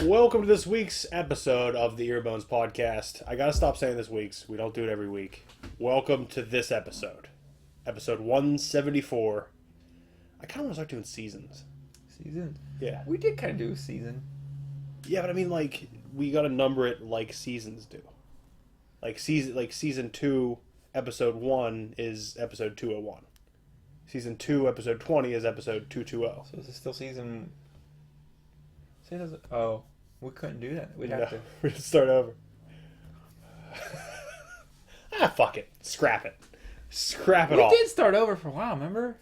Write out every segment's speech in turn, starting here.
Welcome to this week's episode of the Earbones podcast. I gotta stop saying this week's. We don't do it every week. Welcome to this episode. Episode 174. I kind of want to start doing seasons. Season? Yeah. We did kind of do a season. Yeah, but I mean, like, we gotta number it like seasons do. Like season 2, episode 1 is episode 201. Season 2, episode 20 is episode 220. So is it still season... Oh, we couldn't do that. We'd have to... We'd start over. Fuck it. Scrap it. Scrap it all. We did start over for a while, remember?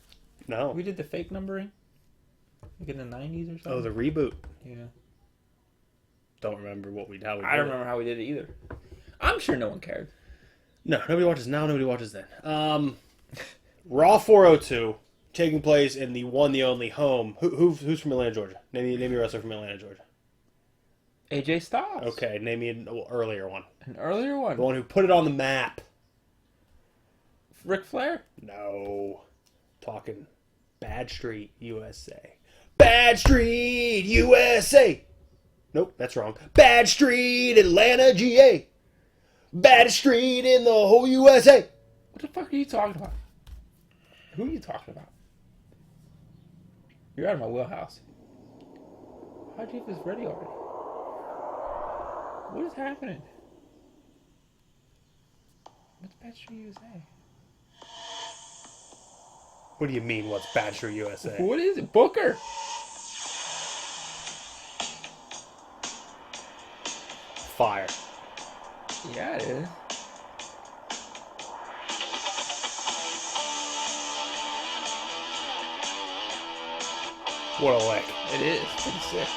No. We did the fake numbering. Like in the 90s or something. Oh, the reboot. Yeah. Don't remember how we did it. I don't remember how we did it either. I'm sure no one cared. No, nobody watches now, nobody watches then. Raw 402, taking place in the one, the only home. Who's from Atlanta, Georgia? Name me a wrestler from Atlanta, Georgia. AJ Styles. Okay, name me an earlier one. An earlier one. The one who put it on the map. Ric Flair? No. Talking Bad Street, USA. Bad Street, USA! Nope, that's wrong. Bad Street, Atlanta, GA. Bad Street in the whole USA. What the fuck are you talking about? Who are you talking about? You're out of my wheelhouse. How'd you have this ready already? What is happening? What's Bad Street USA? What do you mean, what's Bad Street, USA? What is it? Booker! Fire. Yeah, it is. What a lick. It is. Pretty sick.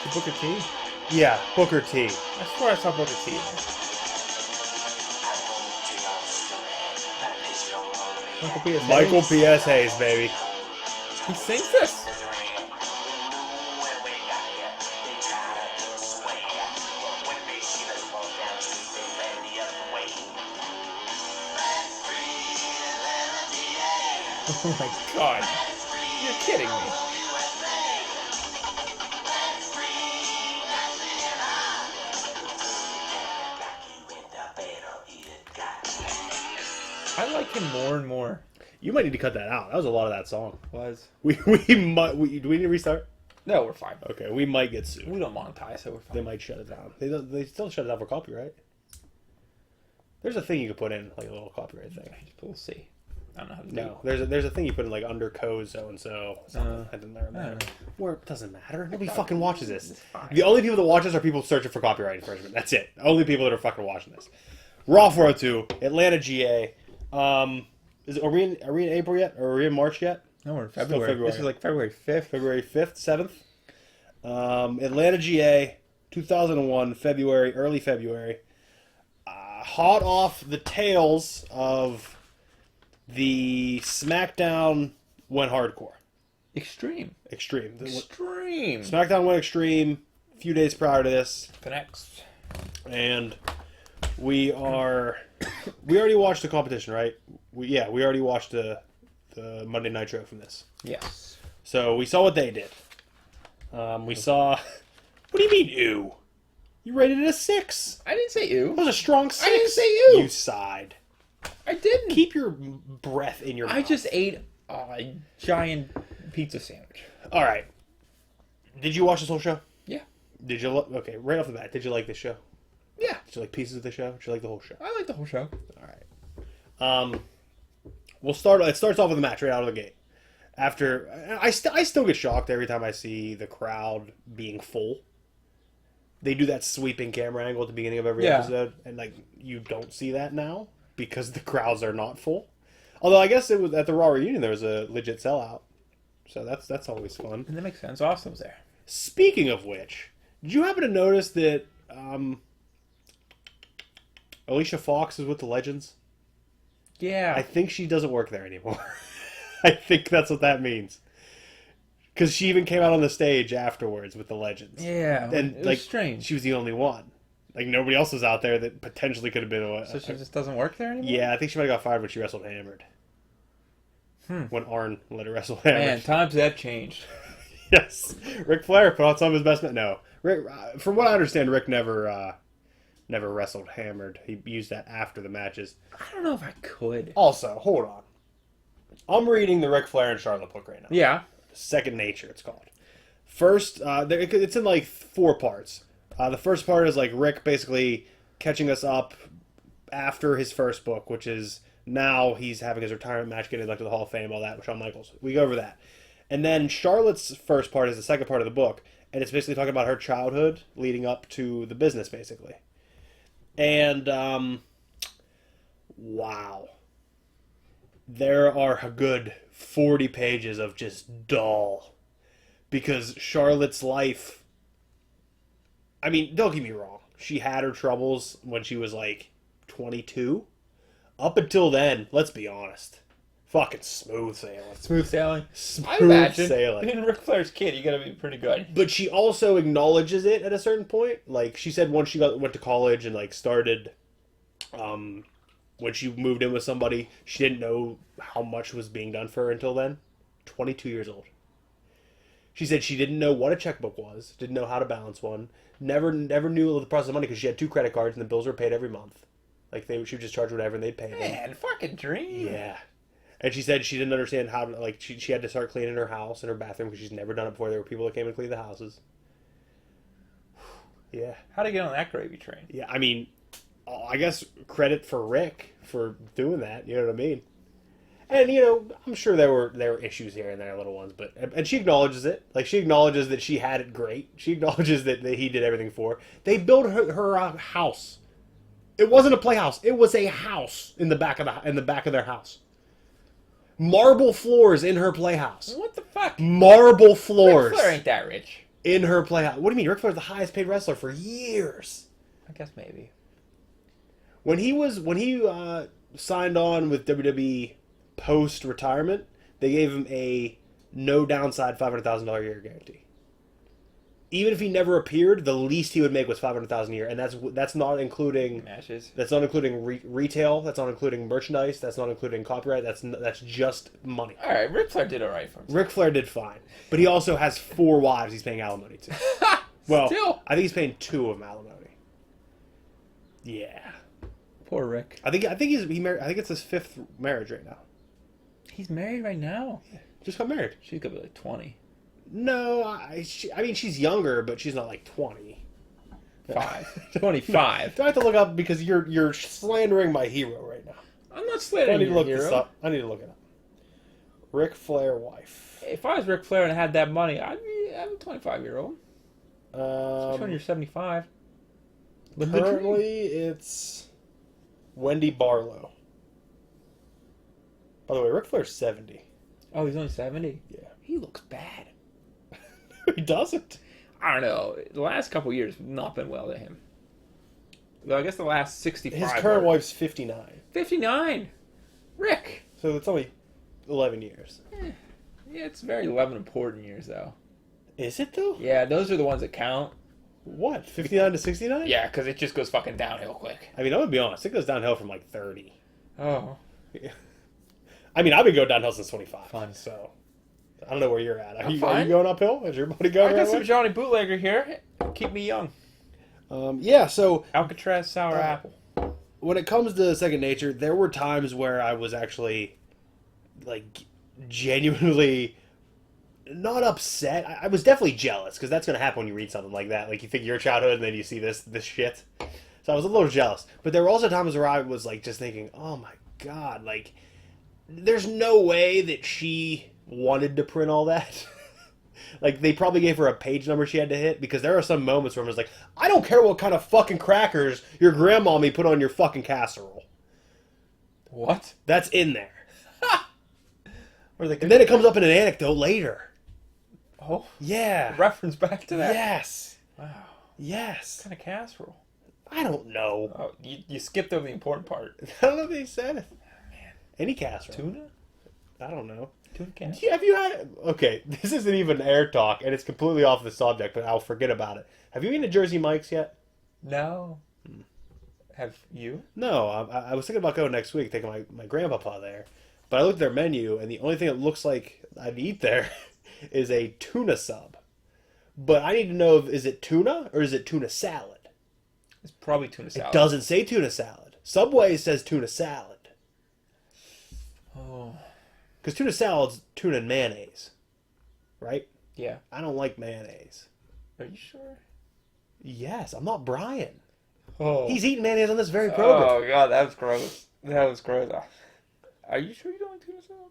The Booker T? Yeah, Booker T. I swear I saw Booker T. Michael P.S. Michael P.S. Hayes, baby. He sings this? Oh my god. You're kidding me. I like him more and more. You might need to cut that out. That was a lot of that song. Was. Do we need to restart? No, we're fine. Okay, we might get sued. We don't monetize, so we're fine. They might shut it down. They still shut it down for copyright. There's a thing you can put in, like a little copyright thing. We'll see. I don't know how to do No, there's a thing you put in, like under code so and so. I didn't remember. Where it doesn't matter. Nobody fucking watches this. The only people that watch this are people searching for copyright infringement. That's it. Only people that are fucking watching this. Raw 402, Atlanta, GA. Are we in April yet? Or are we in March yet? No, we're in February. This is like February 5th. February 5th, 7th. Atlanta, GA, 2001, February, early February. Hot off the tails of the SmackDown went hardcore. Extreme. SmackDown went extreme a few days prior to this. Connects. And we already watched the competition, right? We already watched the Monday Nitro from this. Yes. So we saw what they did. We saw... What do you mean, ew? You rated it a 6. I didn't say ew. That was a strong 6. I didn't say ew. You sighed. I didn't. Keep your breath in your mouth. I just ate a giant pizza sandwich. All right. Did you watch this whole show? Yeah. Did you... Okay, right off the bat, did you like this show? Yeah. Did you like pieces of the show? Did you like the whole show? I like the whole show. All right. It starts off with a match right out of the gate. After... I still get shocked every time I see the crowd being full. They do that sweeping camera angle at the beginning of every episode, and like you don't see that now because the crowds are not full. Although I guess it was at the Raw reunion there was a legit sellout, so that's always fun. And that makes sense. Austin was there. Speaking of which, did you happen to notice that Alicia Fox is with the Legends? Yeah. I think she doesn't work there anymore. I think that's what that means. Because she even came out on the stage afterwards with the Legends. Yeah, and it was like strange. She was the only one. Like nobody else was out there that potentially could have been a... So she just doesn't work there anymore? Yeah, I think she might have got fired when she wrestled Hammered. When Arn let her wrestle Hammered. Man, times have changed. Yes, Ric Flair put on some of his best. No, Rick, from what I understand, Rick never wrestled hammered. He used that after the matches. I don't know if I could. Also, hold on. I'm reading the Ric Flair and Charlotte book right now. Yeah. Second Nature, it's called. First, it's in like 4 parts. The first part is like Rick basically catching us up after his first book, which is now he's having his retirement match, getting elected to the Hall of Fame, all that with Shawn Michaels. We go over that. And then Charlotte's first part is the second part of the book, and it's basically talking about her childhood leading up to the business, basically. And, wow. There are a good 40 pages of just dull. Because Charlotte's life... I mean, don't get me wrong. She had her troubles when she was like 22. Up until then, let's be honest. Fucking smooth sailing. Smooth sailing. I Smooth imagine. sailing. Being Ric Flair's kid, you gotta be pretty good. But she also acknowledges it at a certain point. Like, she said once she went to college and, like, started... when she moved in with somebody, she didn't know how much was being done for her until then. 22 years old. She said she didn't know what a checkbook was, didn't know how to balance one, never knew the process of money because she had 2 credit cards and the bills were paid every month. Like, she would just charge whatever and they'd pay them. Man, fucking dream. Yeah. And she said she didn't understand how to, like, she had to start cleaning her house and her bathroom because she's never done it before. There were people that came and cleaned the houses. Yeah. How'd I get on that gravy train? Yeah, I mean, I guess credit for Rick for doing that. You know what I mean? And you know, I'm sure there were issues here and there, little ones, but and she acknowledges it. Like she acknowledges that she had it great. She acknowledges that he did everything for her. They built her a house. It wasn't a playhouse. It was a house in the back of their house. Marble floors in her playhouse. What the fuck? Marble floors Ric Flair ain't that rich. in her playhouse. What do you mean? Ric Flair's the highest paid wrestler for years. I guess maybe. When he signed on with WWE post retirement, they gave him a no downside $500,000 a year guarantee. Even if he never appeared, the least he would make was $500,000 a year, and that's not including Matches. That's not including retail. That's not including merchandise. That's not including copyright. That's just money. All right, Ric Flair did all right for himself. Ric Flair did fine, but he also has 4 wives he's paying alimony to. Well, Still. I think he's paying 2 of them alimony. Yeah, Poor Rick. I think he's married. I think it's his 5th marriage right now. He's married right now. Just got married. She could be like 20. No, I mean she's younger, but she's not like 20. 25. Do I have to look up because you're slandering my hero right now? I'm not I slandering need to your look this hero. up. I need to look it up. Ric Flair wife. If I was Ric Flair and I had that money, I'm a 25-year-old. Especially when you're 75. Live the dream. Currently, it's Wendy Barlow. By the way, Ric Flair's 70. Oh, he's only 70? Yeah. He looks bad. He doesn't. I don't know. The last couple of years have not been well to him. Though I guess the last 65. His current wife's 59. 59. Rick. So it's only 11 years. Yeah, it's very 11 important years, though. Is it, though? Yeah, those are the ones that count. What, 59 to 69? Yeah, because it just goes fucking downhill quick. I mean, I'm going to be honest. It goes downhill from like 30. Oh. Yeah. I mean, I've been going downhill since 25. Fun. So I don't know where you're at. Are you fine. going uphill? Is your body going I got right some way? Johnny Bootlegger here. Keep me young. Yeah, so Alcatraz sour apple. when it comes to Second Nature, there were times where I was actually, like, genuinely not upset. I was definitely jealous, because that's going to happen when you read something like that. Like, you think of your childhood, and then you see this shit. So I was a little jealous. But there were also times where I was, like, just thinking, oh my god, like, there's no way that she wanted to print all that. Like, they probably gave her a page number she had to hit, because there are some moments where I was like, I don't care what kind of fucking crackers your grandmommy put on your fucking casserole. What? That's in there. Or And then it comes up in an anecdote later. Oh, Yeah. reference back to that. Yes. Wow. Yes. What kind of casserole? I don't know. Oh, you skipped over the important part. I don't know if they said it. Man. Any casserole. Tuna? I don't know. Tuna casserole? Have you had... Okay, this isn't even air talk, and it's completely off the subject, but I'll forget about it. Have you eaten at Jersey Mike's yet? No. Have you? No, I was thinking about going next week, taking my grandpapa there. But I looked at their menu, and the only thing that looks like I'd eat there is a tuna sub. But I need to know is it tuna or is it tuna salad? It's probably tuna salad. It doesn't say tuna salad. Subway says tuna salad. Oh. Because tuna salad's tuna and mayonnaise. Right? Yeah. I don't like mayonnaise. Are you sure? Yes, I'm not Brian. Oh. He's eating mayonnaise on this very program. Oh, God, that was gross. That was gross. Are you sure you don't like tuna salad?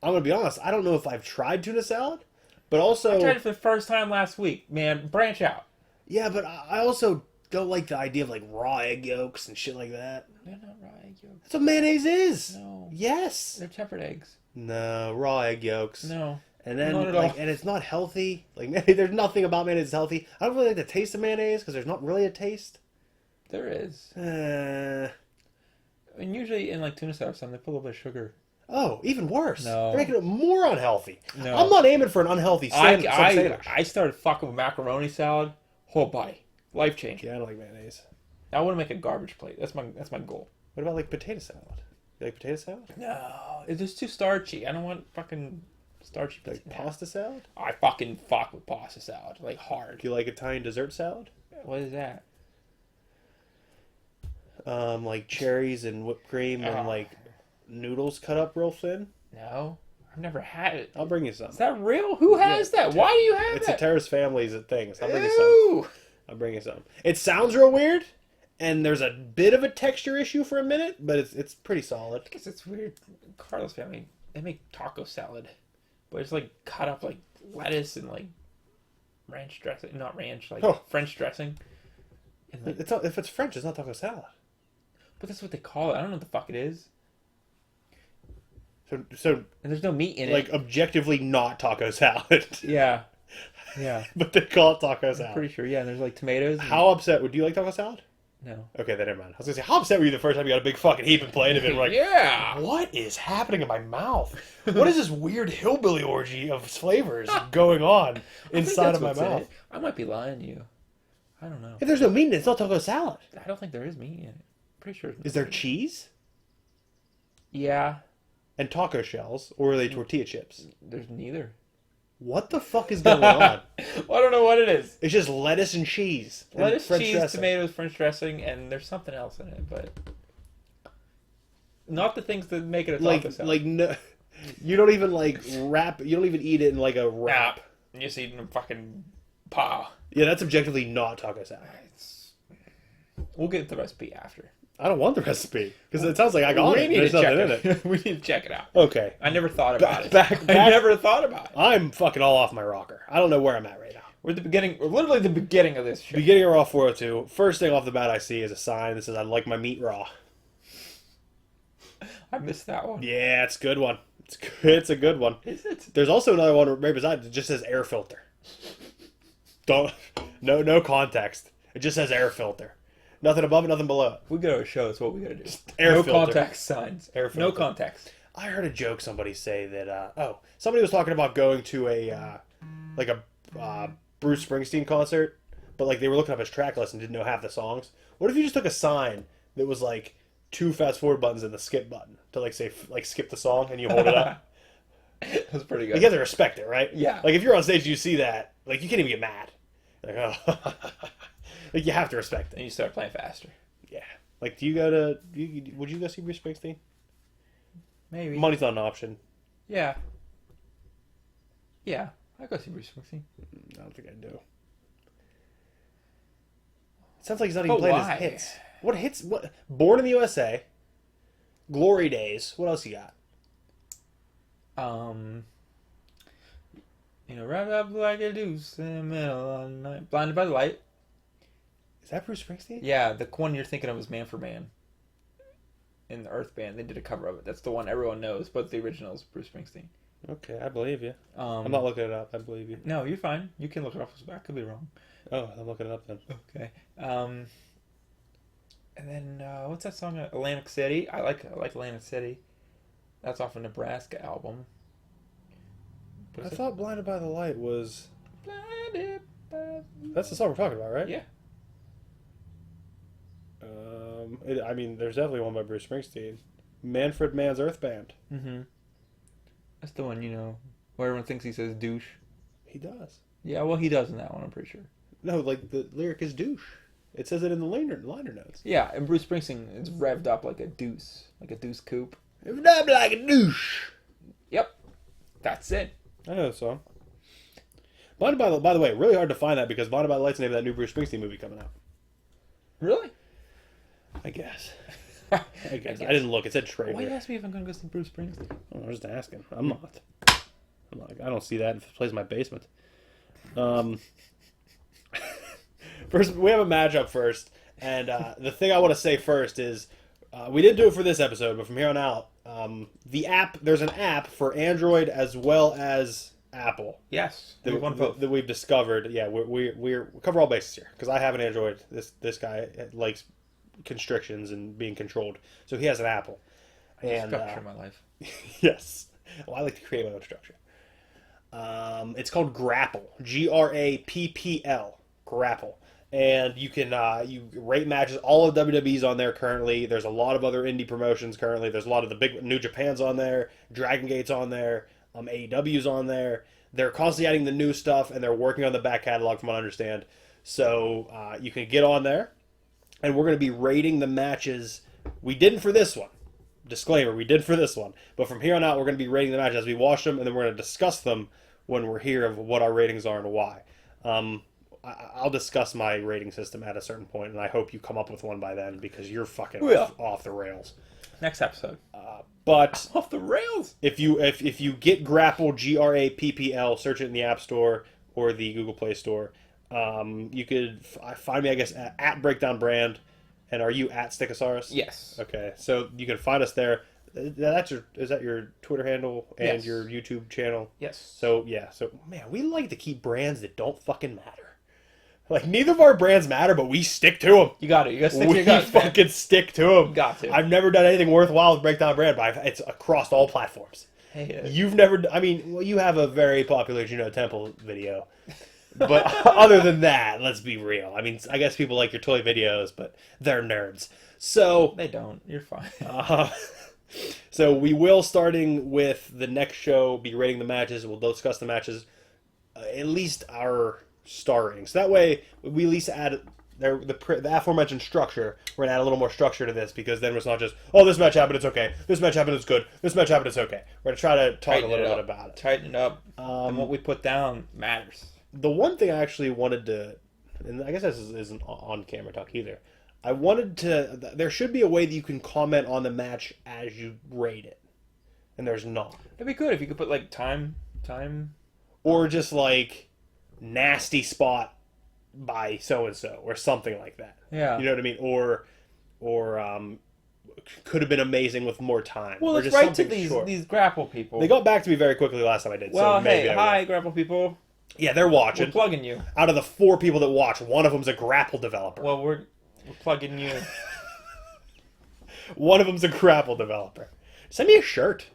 I'm going to be honest. I don't know if I've tried tuna salad, but also... I tried it for the first time last week. Man, branch out. Yeah, but I also don't like the idea of like raw egg yolks and shit like that. They're not raw egg yolks. That's what mayonnaise is. No. Yes. They're tempered eggs. No, raw egg yolks. No. And then not at like, all. and it's not healthy. Like there's nothing about mayonnaise that's healthy. I don't really like the taste of mayonnaise because there's not really a taste. There is. Uh, And usually in like tuna salad or something, they put a little bit of sugar. oh, even worse. No. They're making it more unhealthy. No. I'm not aiming for an unhealthy sandwich. I started fucking with macaroni salad. Whole body. Life changing. Yeah, I don't like mayonnaise. I want to make a garbage plate. That's my goal. What about like potato salad? You like potato salad? No, it's just too starchy. I don't want fucking starchy Like potato. pasta salad? I fucking fuck with pasta salad, like hard. Do you like Italian dessert salad? What is that? Like cherries and whipped cream and like noodles cut up real thin. No, I've never had it. I'll bring you some. Is that real? Who has that? Why do you have It's that? a Terrace Family's things. I'll bring you some. Ew. I'll bring you some. It sounds real weird, and there's a bit of a texture issue for a minute, but it's pretty solid. I guess it's weird. Carlos family, they make taco salad, but it's like cut up like lettuce and like ranch dressing, not ranch, like French dressing. And like, It's not, if it's French, it's not taco salad. but that's what they call it. I don't know what the fuck it is. So And there's no meat in like it. objectively not taco salad. Yeah. Yeah. But they call it taco salad. I'm pretty sure. Yeah, and there's like tomatoes. And... How upset would you like taco salad? No. Okay, then never mind. I was gonna say, how upset were you the first time you got a big fucking heaping plate of it? We're like, yeah. what is happening in my mouth? What is this weird hillbilly orgy of flavors going on inside of my mouth? I might be lying to you. I don't know. If there's no meat in it, it's not taco salad. I don't think there is meat in it. Pretty sure. Is there cheese Yeah. and taco shells, or are they tortilla chips? There's neither. What the fuck is going on? Well, I don't know what it is. It's just lettuce and cheese. And Lettuce, French cheese, dressing. tomatoes, French dressing, and there's something else in it, but not the things that make it a taco salad. Like no, you don't even like wrap. You don't even eat it in like a wrap. You're just eating a fucking paw. Yeah, that's objectively not taco salad. We'll get the recipe after. I don't want the recipe because it sounds like I got it. There's nothing in it. We need to check it out. Okay. I never thought about it. Back. I never thought about it. I'm fucking all off my rocker. I don't know where I'm at right now. We're at the beginning. We're literally the beginning of this show. Beginning of Raw 402. First thing off the bat I see is a sign that says I like my meat raw. I missed that one. Yeah, it's a good one. It's a good one. Is it? There's also another one right beside it that just says air filter. No context. It just says air filter. Nothing above it, nothing below it. We go to a show. That's what we got to do. Air no filter. context signs. Air No filter. context. I heard a joke somebody say that somebody was talking about going to a Bruce Springsteen concert, but like they were looking up his track list and didn't know half the songs. What if you just took a sign that was like 2 fast forward buttons and the skip button to like say like skip the song and you hold it up? That's pretty good. You have to respect it, right? Yeah. Like if you're on stage, and you see that, like you can't even get mad. Like oh, like you have to respect it. And you start playing faster. Yeah. Like do you go to? Would you go see Bruce Springsteen? Maybe. Money's not an option. Yeah. Yeah. I go see Bruce Springsteen. I don't think I do. It sounds like he's not even playing his hits. What hits? What? Born in the USA. Glory Days. What else you got? Wrap up like a deuce in the middle of the night. Blinded by the Light. Is that Bruce Springsteen? Yeah, the one you're thinking of is Man for Man. In the Earth Band, they did a cover of it. That's the one everyone knows, but the original is Bruce Springsteen. Okay, I believe you. I'm not looking it up. I believe you. No, you're fine. You can look it up. I could be wrong. Oh, I'm looking it up then. Okay. And then what's that song? Atlantic City. I like Atlantic City. That's off a Nebraska album. I thought Blinded by the Light was... Blinded by... That's the song we're talking about, right? Yeah. I mean, there's definitely one by Bruce Springsteen. Manfred Mann's Earth Band. Mm-hmm. That's the one, Where everyone thinks he says douche. He does. Yeah, well, he does in that one, I'm pretty sure. No, like the lyric is douche. It says it in the liner notes. Yeah, and Bruce Springsteen is revved up like a deuce coupe. Revved up like a douche. Yep, that's it. I know the song. Blinded by the way, really hard to find that because Blinded by the Light's the name of that new Bruce Springsteen movie coming out. Really? I guess. I guess. I didn't look. It said trailer. Why you ask me if I'm going to go see Bruce Springsteen? Oh, I was just asking. I'm not. I don't see that if it plays in my basement. First, we have a matchup first, and the thing I want to say first is we didn't do it for this episode, but from here on out, there's an app for Android as well as Apple. Yes, that we've discovered. Yeah, we cover all bases here because I have an Android. This guy likes constrictions and being controlled, so he has an Apple. And structure my life. Yes, well, I like to create my own structure. It's called GRAPPL, GRAPPL, GRAPPL, and you can you rate matches. All of WWE's on there currently. There's a lot of other indie promotions currently. There's a lot of the big New Japan's on there. Dragon Gate's on there. AEW's on there. They're constantly adding the new stuff, and they're working on the back catalog, from what I understand. So you can get on there, and we're going to be rating the matches. We didn't for this one. Disclaimer, we did for this one. But from here on out, we're going to be rating the matches as we watch them, and then we're going to discuss them when we're here of what our ratings are and why. I'll discuss my rating system at a certain point, and I hope you come up with one by then because you're fucking off the rails. Next episode. But off the rails. If you get GRAPPL, GRAPPL, search it in the App Store or the Google Play Store. You could find me, I guess, at Breakdown Brand. And are you at Stickosaurus? Yes. Okay, so you can find us there. Is that your Twitter handle and your YouTube channel? Yes. So man, we like to keep brands that don't fucking matter. Like neither of our brands matter, but we stick to them. You got it. You got to stick to your guns. We fucking stick to them. You got to. I've never done anything worthwhile with Breakdown Brand, but it's across all platforms. Hey, you've never. I mean, well, you have a very popular Juno Temple video. But other than that, let's be real. I mean, I guess people like your toy videos, but they're nerds. So they don't. You're fine. So we will, starting with the next show, be rating the matches. We'll discuss the matches, at least our star ratings. So that way, we at least add the aforementioned structure. We're gonna add a little more structure to this because then it's not just this match happened, it's okay. This match happened, it's good. This match happened, it's okay. We're gonna try to talk a little bit about it. Tighten it up. And what we put down matters. The one thing I actually wanted to, and I guess this isn't on camera talk either. I wanted to. There should be a way that you can comment on the match as you rate it, and there's not. It'd be good if you could put like time, or just like nasty spot by so and so or something like that. Yeah, you know what I mean. Or could have been amazing with more time. Well, or let's write to these GRAPPL people. They got back to me very quickly last time I did. Well, so maybe hi GRAPPL people. Yeah, they're watching. We're plugging you. Out of the 4 people that watch, one of them's a GRAPPL developer. Well, we're plugging you. One of them's a GRAPPL developer. Send me a shirt.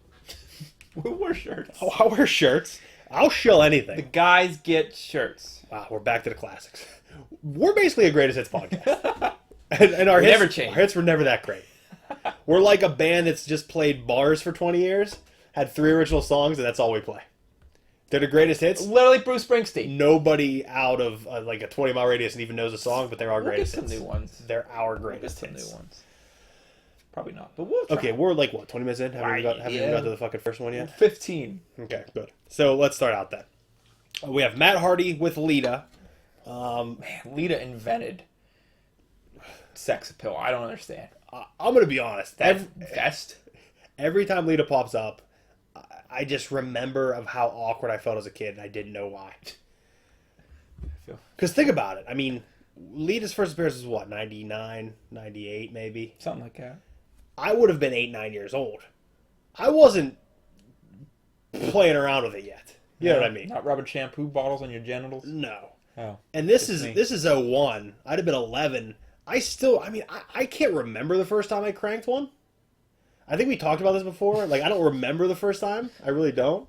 We wear shirts. Oh, I'll wear shirts. I'll shill anything. The guys get shirts. Wow, we're back to the classics. We're basically a greatest hits podcast. and our hits never change. Our hits were never that great. We're like a band that's just played bars for 20 years, had 3 original songs, and that's all we play. They're the greatest hits. Literally Bruce Springsteen. Nobody out of like a 20-mile radius even knows a song, but they're our greatest hits. We'll get some new ones. They're our greatest hits. New ones. Probably not, but we'll try. Okay, we're like, what, 20 minutes in? Haven't even got to the fucking first one yet? 15. Okay, good. So let's start out then. We have Matt Hardy with Lita. Man, Lita invented sex appeal. I don't understand. I'm going to be honest. Every time Lita pops up, I just remember of how awkward I felt as a kid, and I didn't know why. Because think about it. I mean, Lita's first appearance was what, 99, 98 maybe? Something like that. I would have been 8, 9 years old. I wasn't playing around with it yet. You know what I mean? Not rubbing shampoo bottles on your genitals? No. Oh. And this is 01. I'd have been 11. I can't remember the first time I cranked one. I think we talked about this before. Like, I don't remember the first time. I really don't.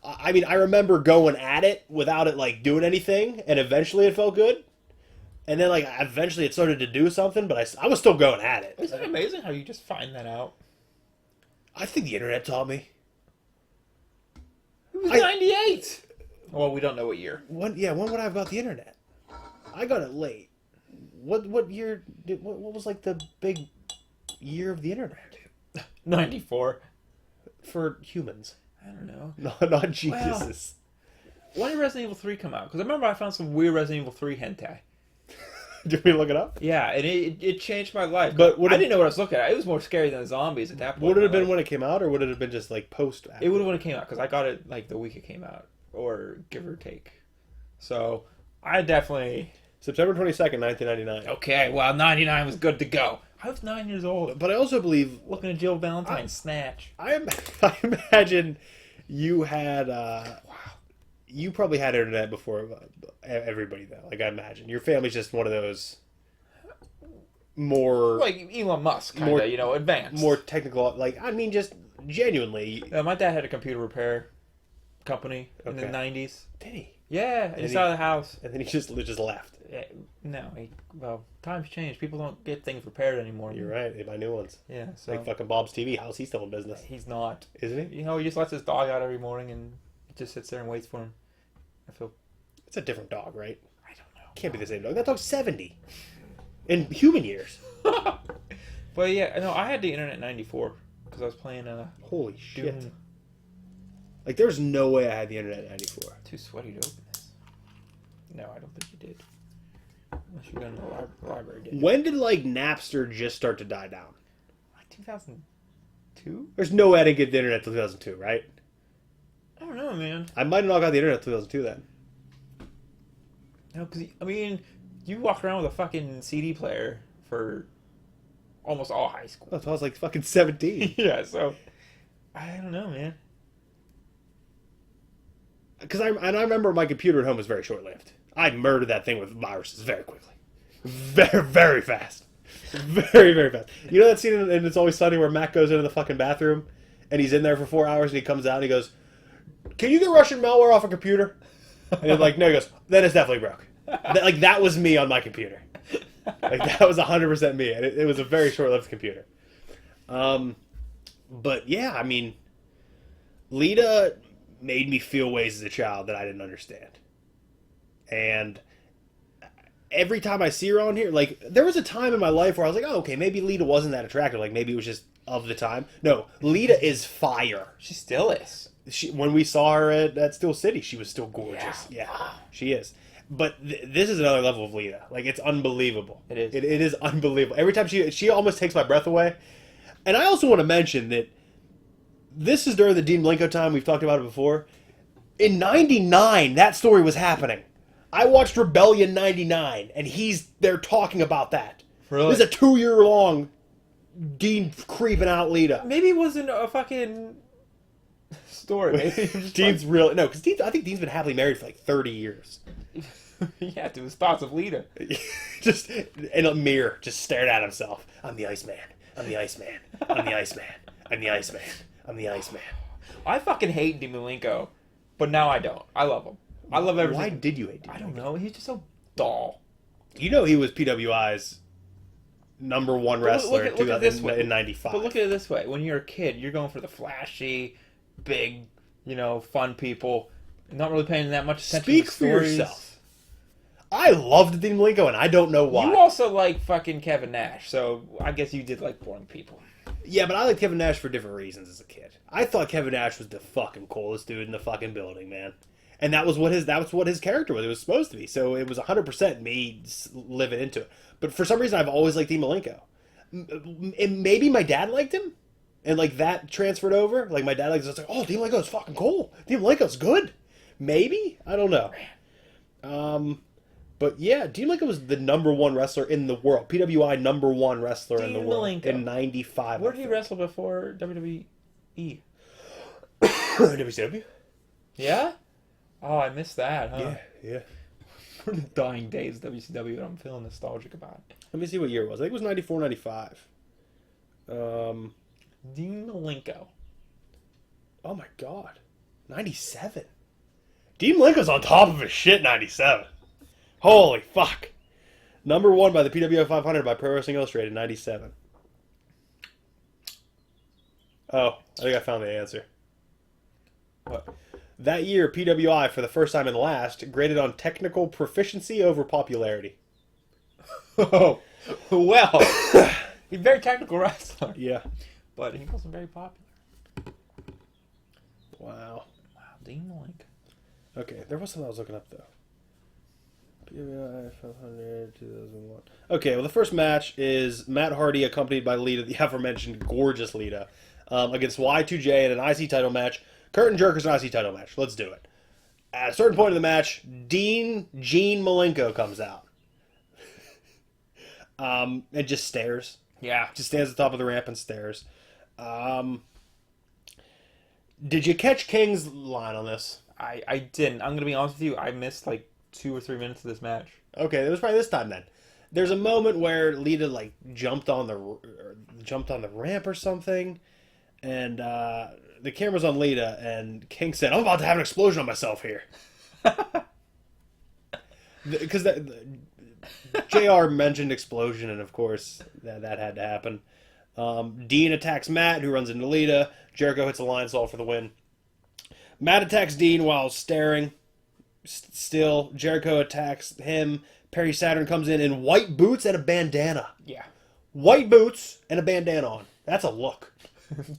I mean, I remember going at it without it, like, doing anything, and eventually it felt good. And then, like, eventually it started to do something, but I was still going at it. Isn't it amazing how you just find that out? I think the internet taught me. was 98. Well, we don't know what year. When would I have got the internet? I got it late. What year? What was like the big year of the internet? 94. For humans. I don't know. Not geniuses. Well, when did Resident Evil 3 come out? Because I remember I found some weird Resident Evil 3 hentai. Do you want me to look it up? Yeah, and it changed my life. But I didn't know what I was looking at. It was more scary than zombies at that point. Would it have been when it came out, or would it have been just like post? It would have when it came out, because I got it like the week it came out, or give or take. So I definitely September 22nd, 1999. okay. Well, 99 was good to go. I was 9 years old, But I also believe looking at Jill Valentine's snatch. I imagine you had. You probably had internet before everybody, though. Like, I imagine. Your family's just one of those more... Like Elon Musk, kind of, advanced. More technical... Like, I mean, just genuinely... My dad had a computer repair company in the Okay. 90s. Did he? Yeah, and he's out of the house. And then he just left. No, times change. People don't get things repaired anymore. You're right. They buy new ones. Yeah, so... Like fucking Bob's TV. How's he still in business? He's not. Isn't he? He just lets his dog out every morning and just sits there and waits for him. I feel... It's a different dog, right? I don't know. Can't be the same dog. That dog's 70. In human years. But yeah, no, I had the internet in 94 because I was playing Holy shit. Doom. Like, there's no way I had the internet in 94. Too sweaty to open this. No, I don't think you did. Unless you got in the library, did you? When did, like, Napster just start to die down? Like 2002? There's no way I didn't get the internet until 2002, right? I don't know, man. I might have not got the internet until 2002 then. No, because, I mean, you walk around with a fucking CD player for almost all high school. Oh, so I was like fucking 17. Yeah, so... I don't know, man. Because I remember my computer at home was very short-lived. I murdered that thing with viruses very quickly. Very, very fast. Very, very fast. You know that scene in It's Always Sunny where Mac goes into the fucking bathroom and he's in there for 4 hours and he comes out and he goes, "Can you get Russian malware off a computer?" And he's like, no, he goes, "Then it's definitely broke." Like, that was me on my computer. Like, that was 100% me. And it was a very short-lived computer. But, yeah, I mean, Lita made me feel ways as a child that I didn't understand. And every time I see her on here, like, there was a time in my life where I was like, oh, okay, maybe Lita wasn't that attractive. Like, maybe it was just of the time. No, Lita is fire. She still is. When we saw her at Steel City, she was still gorgeous. Yeah, she is. But this is another level of Lita. Like, it's unbelievable. It is. It is unbelievable. Every time she almost takes my breath away. And I also want to mention that this is during the Dean Malenko time. We've talked about it before. In 99, that story was happening. I watched Rebellion 99, and they're talking about that. Really? This is a 2-year-long Dean creeping out Lita. Maybe it wasn't a fucking story. Maybe it was just Dean's real. No, because I think Dean's been happily married for like 30 years. yeah, to his thoughts of Lita. Just in a mirror, just stared at himself. I'm the Iceman. I'm the Iceman. I'm the Iceman. I'm the Iceman. I'm the Iceman. I fucking hate Dean Malenko, but now I don't. I love him. I love everything. Why did you hate Dean? I don't know. He's just so dull. You know he was PWI's #1 wrestler in 95. But look at it this way. When you're a kid, you're going for the flashy, big, fun people. Not really paying that much attention Speak to for stories. yourself. I loved Dean Malenko, and I don't know why. You also like fucking Kevin Nash, so I guess you did like boring people. Yeah, but I liked Kevin Nash for different reasons as a kid. I thought Kevin Nash was the fucking coolest dude in the fucking building, man. And that was what his character was. It was supposed to be. So it was 100% me living into it. But for some reason, I've always liked Dean Malenko. And maybe my dad liked him, and like that transferred over. Like my dad likes, it's like, oh, Dean Malenko's fucking cool. Dean Malenko's good. Maybe, I don't know. But yeah, Dean Malenko was the #1 wrestler in the world. PWI #1 wrestler in the world Malenko. in 95. Where did he wrestle before WWE? WCW? Yeah? Oh, I missed that, huh? Yeah. For the dying days of WCW, and I'm feeling nostalgic about it. Let me see what year it was. I think it was 94, 95. Dean Malenko. Oh my god. 97. Dean Malenko's on top of his shit 97. Holy fuck. #1 by the PWI 500 by Pro Wrestling Illustrated 97. Oh, I think I found the answer. What? That year, PWI, for the first time and last, graded on technical proficiency over popularity. Oh, well, he's a very technical wrestler, Yeah. but he wasn't very popular. Wow. Wow, Dean Malenko. Okay, there was something I was looking up, though. PWI 500, 2001. Okay, well, the first match is Matt Hardy accompanied by Lita, the aforementioned gorgeous Lita, against Y2J in an IC title match. Curtain Jerkers an IC title match. Let's do it. At a certain point in the match, Dean Gene Malenko comes out. And just stares. Yeah. Just stands at the top of the ramp and stares. Did you catch King's line on this? I didn't. I'm going to be honest with you. I missed like 2 or 3 minutes of this match. Okay, it was probably this time then. There's a moment where Lita like jumped on the ramp or something, and the camera's on Lita, and King said, "I'm about to have an explosion on myself here," because JR mentioned explosion, and of course that had to happen. Dean attacks Matt, who runs into Lita. Jericho hits a line saw for the win. Matt attacks Dean while staring. Still, Jericho attacks him. Perry Saturn comes in white boots and a bandana. Yeah. White boots and a bandana on. That's a look.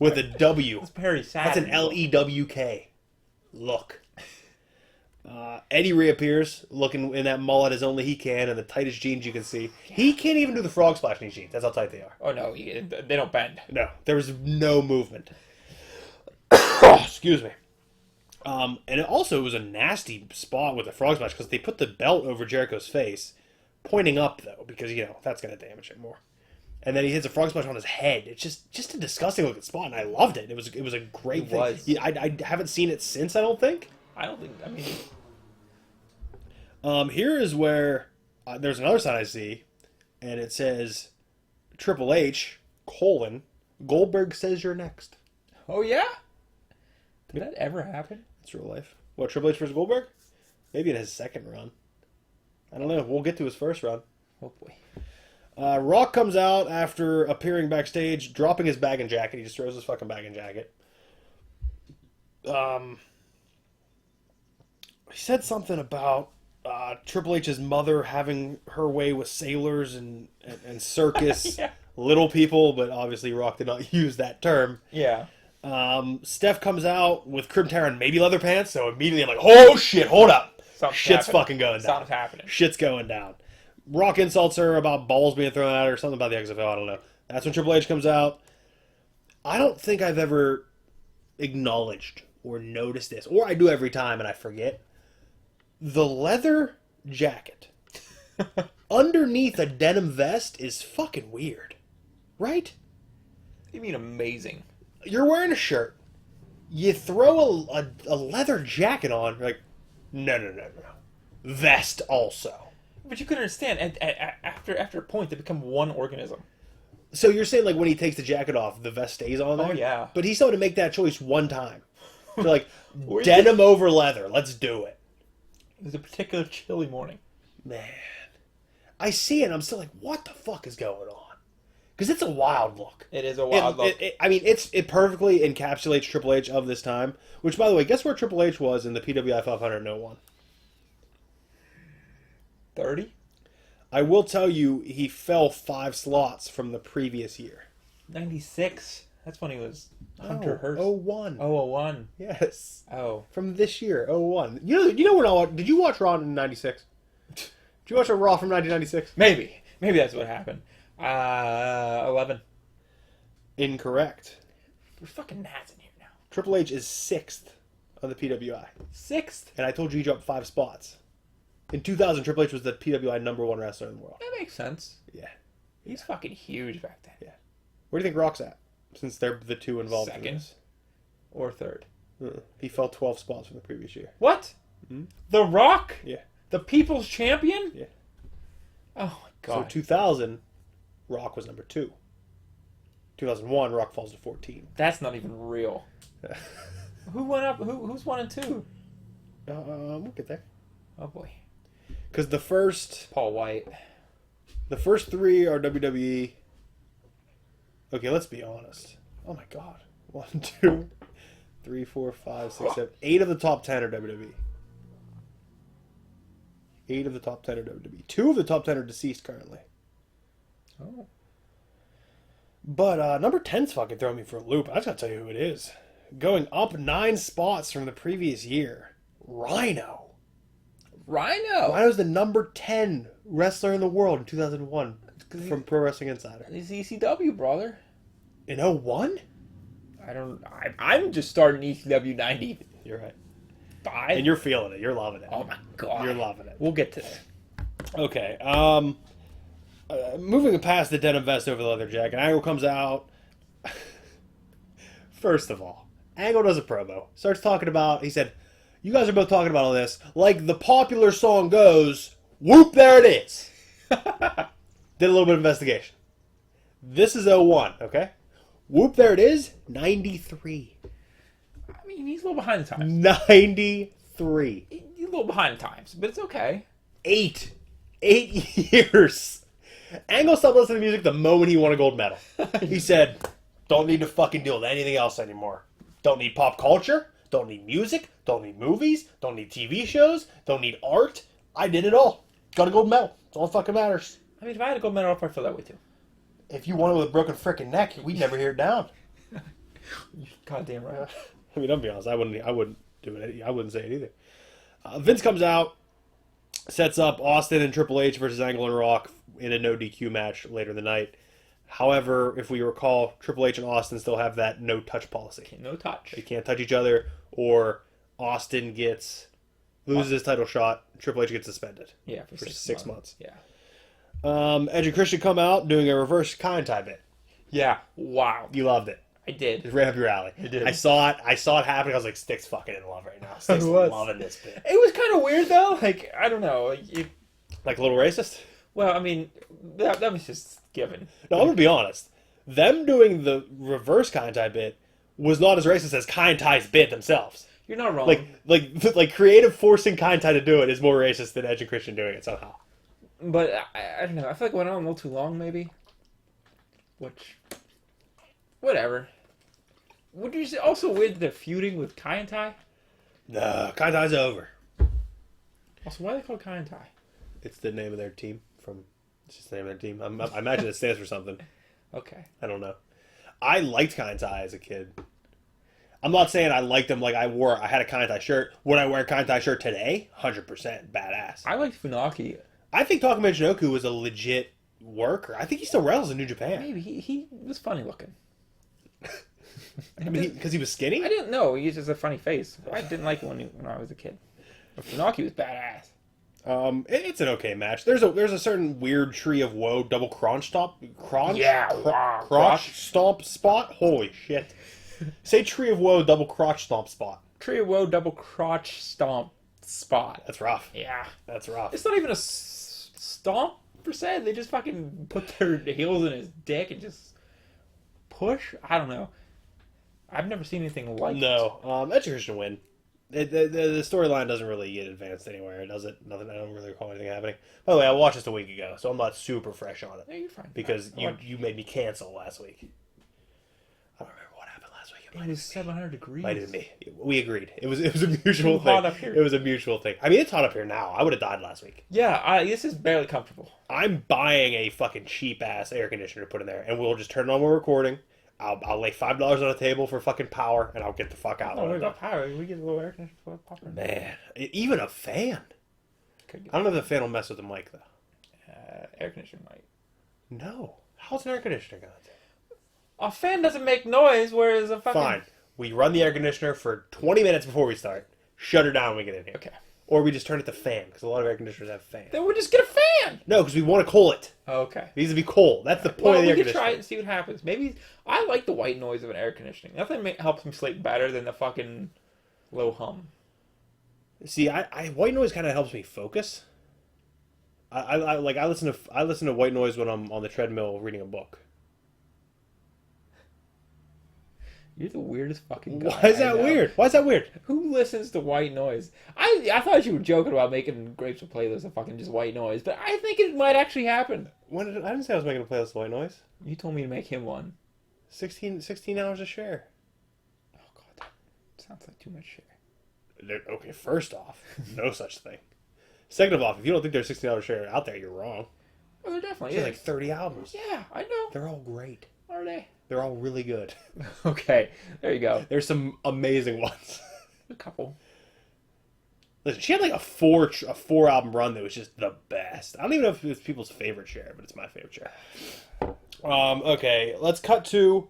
With a W. That's Perry Saturn. That's an L-E-W-K. Look. Eddie reappears, looking in that mullet as only he can, and the tightest jeans you can see. He can't even do the frog splash in these jeans. That's how tight they are. Oh, no. They don't bend. No. There was no movement. Excuse me. And it was a nasty spot with the frog splash because they put the belt over Jericho's face, pointing up though, because that's going to damage it more. And then he hits a frog splash on his head. It's just a disgusting looking spot, and I loved it. It was a great thing. Was. I haven't seen it since. I don't think. I mean, here is where there's another sign I see, and it says Triple H : Goldberg says you're next. oh yeah? Did that ever happen? It's real life. What, Triple H versus Goldberg? Maybe in his second run. I don't know. We'll get to his first run. Oh boy. Rock comes out after appearing backstage, dropping his bag and jacket. He just throws his fucking bag and jacket. He said something about Triple H's mother having her way with sailors and circus Yeah. little people, but obviously Rock did not use that term. Yeah. Steph comes out with crimp hair and maybe leather pants, so immediately I'm like, oh shit, hold up. Something's Shit's happening. fucking going down. Something's happening. Shit's going down. Rock insults her about balls being thrown at her, something about the XFL, I don't know. That's when Triple H comes out. I don't think I've ever acknowledged or noticed this, or I do every time and I forget. The leather jacket underneath a denim vest is fucking weird. Right? You mean amazing? You're wearing a shirt. You throw a leather jacket on. You're like, no. Vest also. But you couldn't understand. After a point, they become one organism. So you're saying like when he takes the jacket off, the vest stays on there? Oh, yeah. But he's still to make that choice one time. So like, Where denim over leather. Let's do it. It was a particular chilly morning. Man. I see it and I'm still like, what the fuck is going on? Because it's a wild look. It is a wild look. It perfectly encapsulates Triple H of this time. Which, by the way, guess where Triple H was in the PWI 500 01? 30? I will tell you, he fell 5 slots from the previous year. 96? That's when he was Hunter Hearst. 01. Oh, 01. Yes. Oh. From this year, 01. You know when did you watch Raw in 96? Did you watch a Raw from 1996? Maybe that's what happened. 11. Incorrect. There's fucking gnats in here now. Triple H is 6th on the PWI. 6th? And I told you he dropped 5 spots. In 2000, Triple H was the PWI #1 wrestler in the world. That makes sense. Yeah. He's fucking huge back then. Yeah. Where do you think Rock's at? Since they're the two involved in Second. this. Or third. He fell 12 spots from the previous year. What? The Rock? Yeah. The People's Champion? Yeah. Oh my So god. 2000, Rock was number 2. 2001, Rock falls to 14. That's not even real. Who went up? Who's 1 and 2? We'll get there. Oh boy. Because the first Paul White. 3 are WWE. Okay, let's be honest. Oh my god. 1, 2, 3, 4, 5, 6, 7, 8 of the top 10 are WWE. 8 of the top 10 are WWE. 2 of the top 10 are deceased currently. Oh. But number 10's fucking throwing me for a loop. I just gotta tell you who it is. Going up 9 spots from the previous year. Rhino. Rhino's the number 10 wrestler in the world in 2001 from Pro Wrestling Insider. He's ECW, brother. In 01? I'm just starting ECW 90. You're right. 5. And you're feeling it. You're loving it. Oh my god. You're loving it. We'll get to that. Okay. Moving past the denim vest over the leather jacket, Angle comes out. First of all, Angle does a promo. Starts talking about, he said, you guys are both talking about all this. Like the popular song goes, whoop, there it is. Did a little bit of investigation. This is 01, okay? Whoop, there it is, 93. I mean, he's a little behind the times. 93. He's a little behind the times, but it's okay. 8 years. Angle stopped listening to music the moment he won a gold medal. He said, don't need to fucking deal with anything else anymore. Don't need pop culture. Don't need music. Don't need movies. Don't need TV shows. Don't need art. I did it all. Got a gold medal. That's all that fucking matters. I mean, if I had a gold medal, I'd probably feel that way too. If you won it with a broken frickin' neck, we'd never hear it down. You're goddamn right. I mean, I'll be honest. I wouldn't do it. I wouldn't say it either. Vince comes out, sets up Austin and Triple H versus Angle and Rock in a no DQ match later in the night. However, if we recall, Triple H and Austin still have that no touch policy. No touch. They can't touch each other, or Austin loses his title shot. Triple H gets suspended. Yeah, for 6 months. Yeah. Edge and Christian come out doing a reverse kind tie bit. Yeah. Wow. You loved it. I did. It's right up your alley. I did. I saw it happening. I was like, Stick's fucking in love right now. Stick's loving this bit. It was kind of weird though. Like, I don't know. Like a little racist? Well, I mean, that was just given. No, I'm gonna be honest. Them doing the reverse kind tie bit was not as racist as kind tie's bit themselves. You're not wrong. Like creative forcing kind tie to do it is more racist than Edge and Christian doing it somehow. But I don't know. I feel like it went on a little too long, maybe. Which, whatever. Would you say also weird that they're feuding with Kai and Tai? No, kind tie's over. Also, why are they called Kai and Tai? It's the name of their team. It's just the name of their team. I imagine it stands for something. Okay. I don't know. I liked kind tie as a kid. I'm not saying I liked them like I had a kind tie shirt. Would I wear a kind tie shirt today? 100% badass. I liked Funaki. I think Taka Michinoku was a legit worker. I think he still wrestles in New Japan. Maybe he was funny looking. I mean, because he was skinny? I didn't know. He just a funny face. I didn't like it when I was a kid. But Funaki was badass. It's an okay match. There's a certain weird Tree of Woe double crotch stomp. Crotch stomp spot? Holy shit. Say Tree of Woe double crotch stomp spot. Tree of Woe double crotch stomp spot. That's rough. Yeah. That's rough. It's not even a stomp per se. They just fucking put their heels in his dick and just push. I don't know. I've never seen anything like it. No. Edge and Christian win. The storyline doesn't really get advanced anywhere, does it? Nothing. I don't really recall anything happening. By the way, I watched this a week ago, so I'm not super fresh on it. Yeah, you're fine. Because you made me cancel last week. I don't remember what happened last week. It was 700 degrees. Might have been me. We agreed. It was a mutual thing. Hot up here. It was a mutual thing. I mean, it's hot up here now. I would have died last week. Yeah, this is barely comfortable. I'm buying a fucking cheap ass air conditioner to put in there, and we'll just turn it on when we're recording. I'll lay $5 on a table for fucking power, and I'll get the fuck out. Oh, we got power. We get a little air conditioner for popcorn. Man, even a fan. I don't know if the fan will mess with the mic though. Air conditioner might. No. How's an air conditioner gonna do? A fan doesn't make noise, whereas a fucking... Fine. We run the air conditioner for 20 minutes before we start. Shut her down when we get in here. Okay. Or we just turn it to fan, because a lot of air conditioners have fans. Then we'll just get a fan! No, because we want to cool it. Okay. It needs to be cold. That's the point of the air we conditioner. can try it and see what happens. Maybe... I like the white noise of an air conditioning. Nothing helps me sleep better than the fucking low hum. See, I white noise kind of helps me focus. I listen to white noise when I'm on the treadmill reading a book. You're the weirdest fucking guy. Why is that weird? Why is that weird? Who listens to white noise? I thought you were joking about making Grapes a playlist of fucking just white noise, but I think it might actually happen. I didn't say I was making a playlist of white noise. You told me to make him one. 16 hours a share. Oh god, that Sounds like too much share. Okay, first off, no such thing. Second of all, if you don't think there's $16 share out there, you're wrong. Oh, there definitely There's is. like 30 albums. Yeah, I know. They're all great. Are they? They're all really good. Okay, there you go. There's some amazing ones. A couple. Listen, she had like a four album run that was just the best. I don't even know if it's people's favorite share, but it's my favorite share. Okay, let's cut to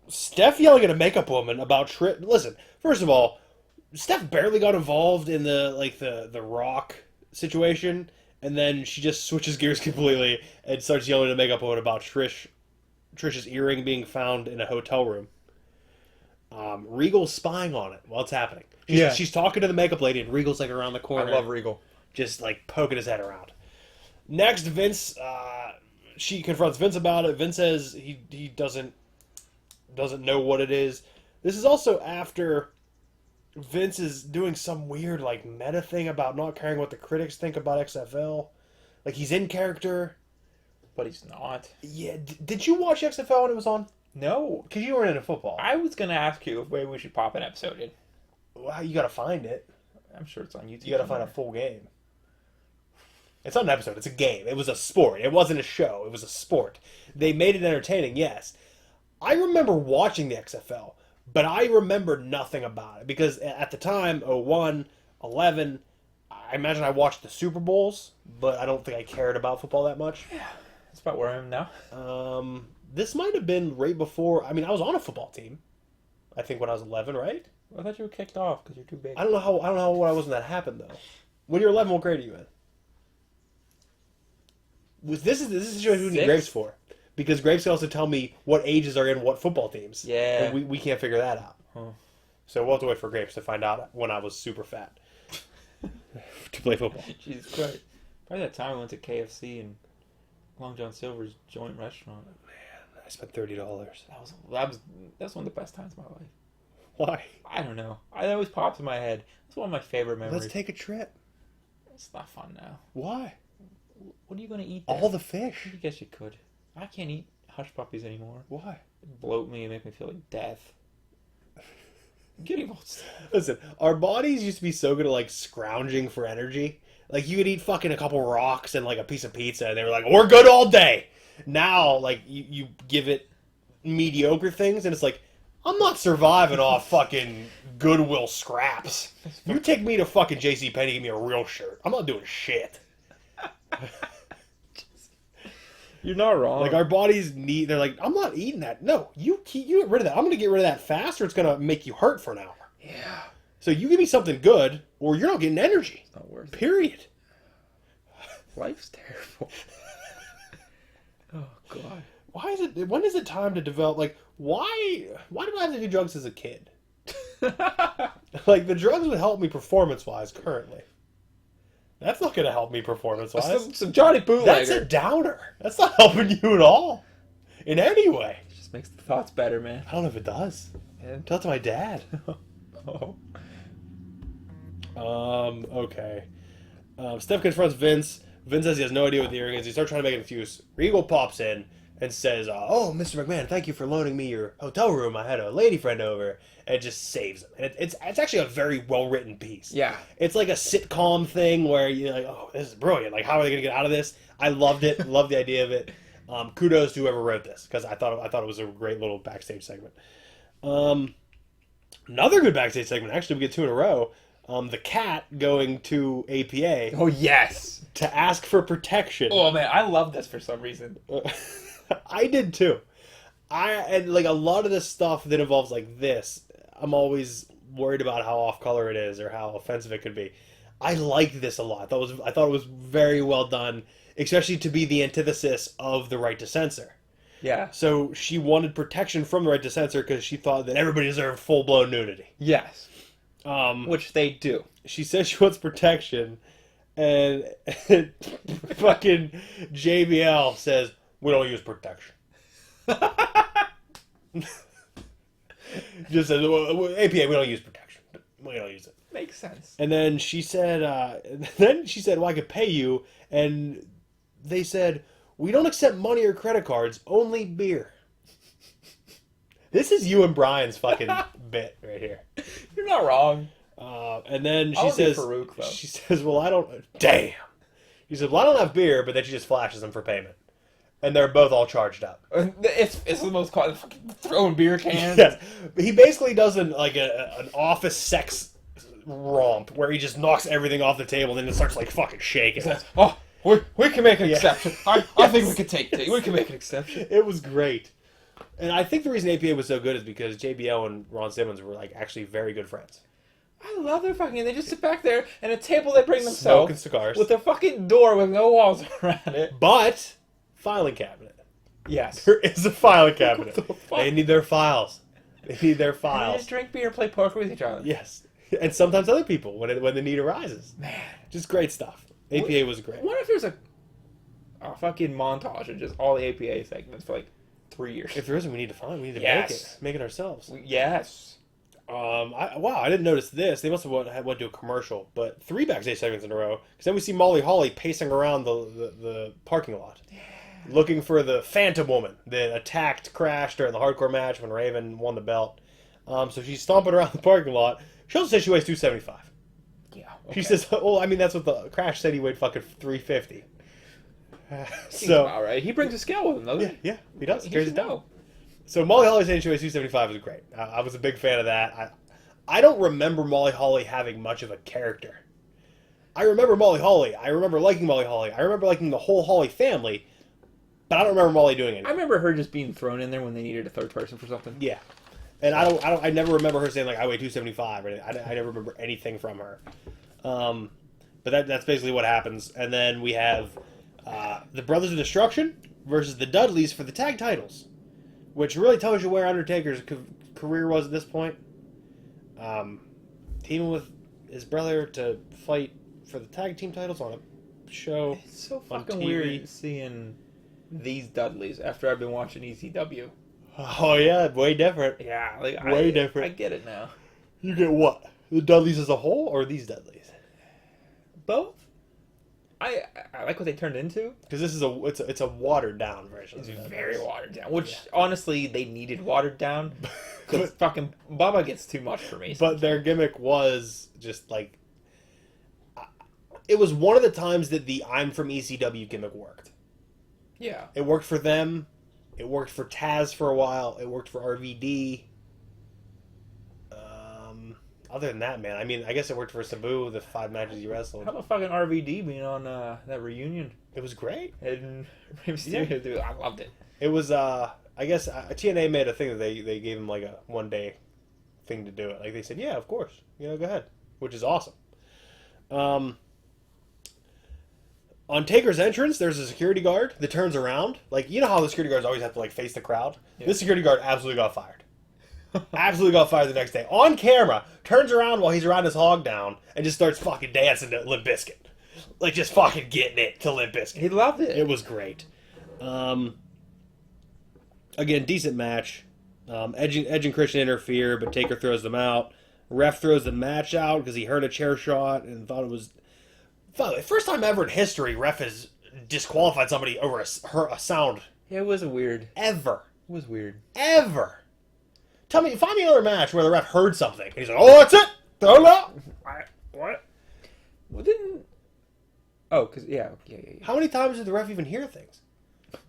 Steph yelling at a makeup woman about Listen, first of all, Steph barely got involved in the Rock situation, and then she just switches gears completely and starts yelling at a makeup woman about Trish's earring being found in a hotel room. Regal's spying on it while it's happening. She's talking to the makeup lady, and Regal's like around the corner. I love Regal. Just like poking his head around. Next, Vince, she confronts Vince about it. Vince says he doesn't know what it is. This is also after Vince is doing some weird like meta thing about not caring what the critics think about XFL. Like he's in character, But he's not. Yeah. Did you watch XFL when it was on? No. Because you weren't into football. I was going to ask you if maybe we should pop an episode in. Well, you got to find it. I'm sure it's on YouTube. You got to find a full game. It's not an episode. It's a game. It was a sport. It wasn't a show. It was a sport. They made it entertaining, yes. I remember watching the XFL, but I remember nothing about it because at the time, 01, 11, I imagine I watched the Super Bowls, but I don't think I cared about football that much. Yeah, that's about where I am now. This might have been right before. I mean, I was on a football team. I think when I was 11, right? I thought you were kicked off because you're too big. I don't know what I was when that happened though. When you're 11, what grade are you in? This is the situation we need Grapes for, because Grapes can also tell me what ages are in what football teams. Yeah, and we can't figure that out. Huh. So we'll have to wait for Grapes to find out when I was super fat to play football. Jesus Christ! By that time, I went to KFC and Long John Silver's joint restaurant. Man, I spent $30. That's one of the best times of my life. Why? I don't know. It always pops in my head. It's one of my favorite memories. Let's take a trip. It's not fun now. Why? What are you going to eat there? All the fish. I guess you could. I can't eat hush puppies anymore. Why? It bloat me and make me feel like death. Getting old. Listen, our bodies used to be so good at like scrounging for energy. Like you could eat fucking a couple rocks and like a piece of pizza, and they were like, "We're good all day." Now, like you give it mediocre things, and it's like, I'm not surviving off fucking Goodwill scraps. You take me to fucking JCPenney, give me a real shirt. I'm not doing shit. You're not wrong. Like our bodies need. They're like, I'm not eating that. No, you get rid of that. I'm gonna get rid of that fast, or it's gonna make you hurt for an hour. Yeah. So you give me something good, or you're not getting energy. It's not worth it. Period. Life's terrible. Oh God. Why is it? When is it time to develop? Like, why did I have to do drugs as a kid? Like the drugs would help me performance-wise currently. That's not going to help me performance-wise. Some Johnny Bootlegger. That's a downer. That's not helping you at all, in any way. It just makes the thoughts better, man. I don't know if it does. Yeah. Tell it to my dad. Oh. Okay. Steph confronts Vince. Vince says he has no idea what the earring is. He starts trying to make an excuse. Regal pops in and says, "Oh, Mr. McMahon, thank you for loaning me your hotel room. I had a lady friend over." And it just saves him. And it's actually a very well-written piece. Yeah. It's like a sitcom thing where you're like, "Oh, this is brilliant. Like, how are they going to get out of this?" I loved it. Loved the idea of it. Kudos to whoever wrote this, because I thought it was a great little backstage segment. Another good backstage segment. Actually, we get two in a row. The cat going to APA. Oh yes. To ask for protection. Oh man, I love this for some reason. I did too. And like a lot of this stuff that involves like this, I'm always worried about how off color it is or how offensive it could be. I liked this a lot. I thought it was very well done, especially to be the antithesis of the right to censor. Yeah. So she wanted protection from the right to censor because she thought that everybody deserved full blown nudity. Yes. Which they do. She says she wants protection, and fucking JBL says, "We don't use protection." Just says, APA, we don't use protection. We don't use it. Makes sense. And then she said, "Well, I could pay you." And they said, "We don't accept money or credit cards, only beer." This is you and Brian's fucking bit right here. You're not wrong. And then I she would be says, Farouk, though. she says, well, I don't, damn. He said, well, I don't have beer, but then she just flashes them for payment. And they're both all charged up. It's the most fucking throwing beer cans. Yes. He basically does an office sex romp where he just knocks everything off the table and then it starts like fucking shaking. Oh, we can make an exception. I think we can take it. We can make an exception. It was great. And I think the reason APA was so good is because JBL and Ron Simmons were like actually very good friends. I love their fucking. They just sit back there and a table they bring themselves Smoking cigars with a fucking door with no walls around it. But filing cabinet. Yes, There is a filing cabinet. What the fuck? They need their files. They need their They files. just drink beer and play poker with each other. Yes. And sometimes other people when the need arises. Man, Just great stuff. APA was great. what if there's a fucking montage of just all the APA segments for like 3 years? If there isn't, we need to find it. We need to Yes. make it ourselves. Yes. I didn't notice this. They must have went to a commercial, but 3 backstage segments in a row. Because then we see Molly Holly pacing around the parking lot, looking for the Phantom Woman that attacked Crash during the hardcore match when Raven won the belt. So she's stomping around the parking lot. She also says she weighs 275. Yeah. She says, "Well, I mean that's what the Crash said he weighed fucking 350." So, all right, he brings a scale with him, doesn't he? Yeah, he does. He Carries should it down. know. So Molly Holly saying she weighs 275 was great. I was a big fan of that. I don't remember Molly Holly having much of a character. I remember Molly Holly. I remember liking Molly Holly. I remember liking the whole Holly family, but I don't remember Molly doing anything. I remember her just being thrown in there when they needed a third person for something. Yeah, and I never remember her saying like I weigh 275. I never remember anything from her. But that's basically what happens. And then we have the Brothers of Destruction versus the Dudleys for the tag titles, which really tells you where Undertaker's career was at this point. Teaming with his brother to fight for the tag team titles on a show. It's so on fucking TV. weird seeing these Dudleys after I've been watching ECW. Oh yeah, way different. Yeah, like Way different. I get it now. You get what? The Dudleys as a whole, or these Dudleys? Both. I like what they turned into. Because this is it's a watered down version. It's of the very Dudleys. watered down. Which honestly, they needed watered down. Because fucking Bubba gets too much for me. But their gimmick was just like it was one of the times that the "I'm from ECW" gimmick worked. Yeah. It worked for them. It worked for Taz for a while. It worked for RVD. Other than that, man, I mean, I guess it worked for Sabu, the 5 matches he wrestled. How about fucking RVD being on that reunion? It was great. And Rey Mysterio, dude, I loved it. It was, I guess, TNA made a thing that they gave him like a 1-day thing to do it. Like they said, yeah, of course, go ahead, which is awesome. On Taker's entrance, there's a security guard that turns around. Like, you know how the security guards always have to like face the crowd? Yeah. This security guard absolutely got fired. Absolutely got fired the next day. On camera, turns around while he's riding his hog down and just starts fucking dancing to Limp Bizkit. Like, just fucking getting it to Limp Bizkit. He loved it. It was great. Again, decent match. Edge and Christian interfere, but Taker throws them out. Ref throws the match out because he heard a chair shot and thought it was... First time ever in history, ref has disqualified somebody over a sound. Yeah, it was weird. Ever. It was weird. Ever. Find me another match where the ref heard something. And he's like, oh, that's it! Throw it out! What? Well, didn't... Oh, because, yeah. How many times did the ref even hear things?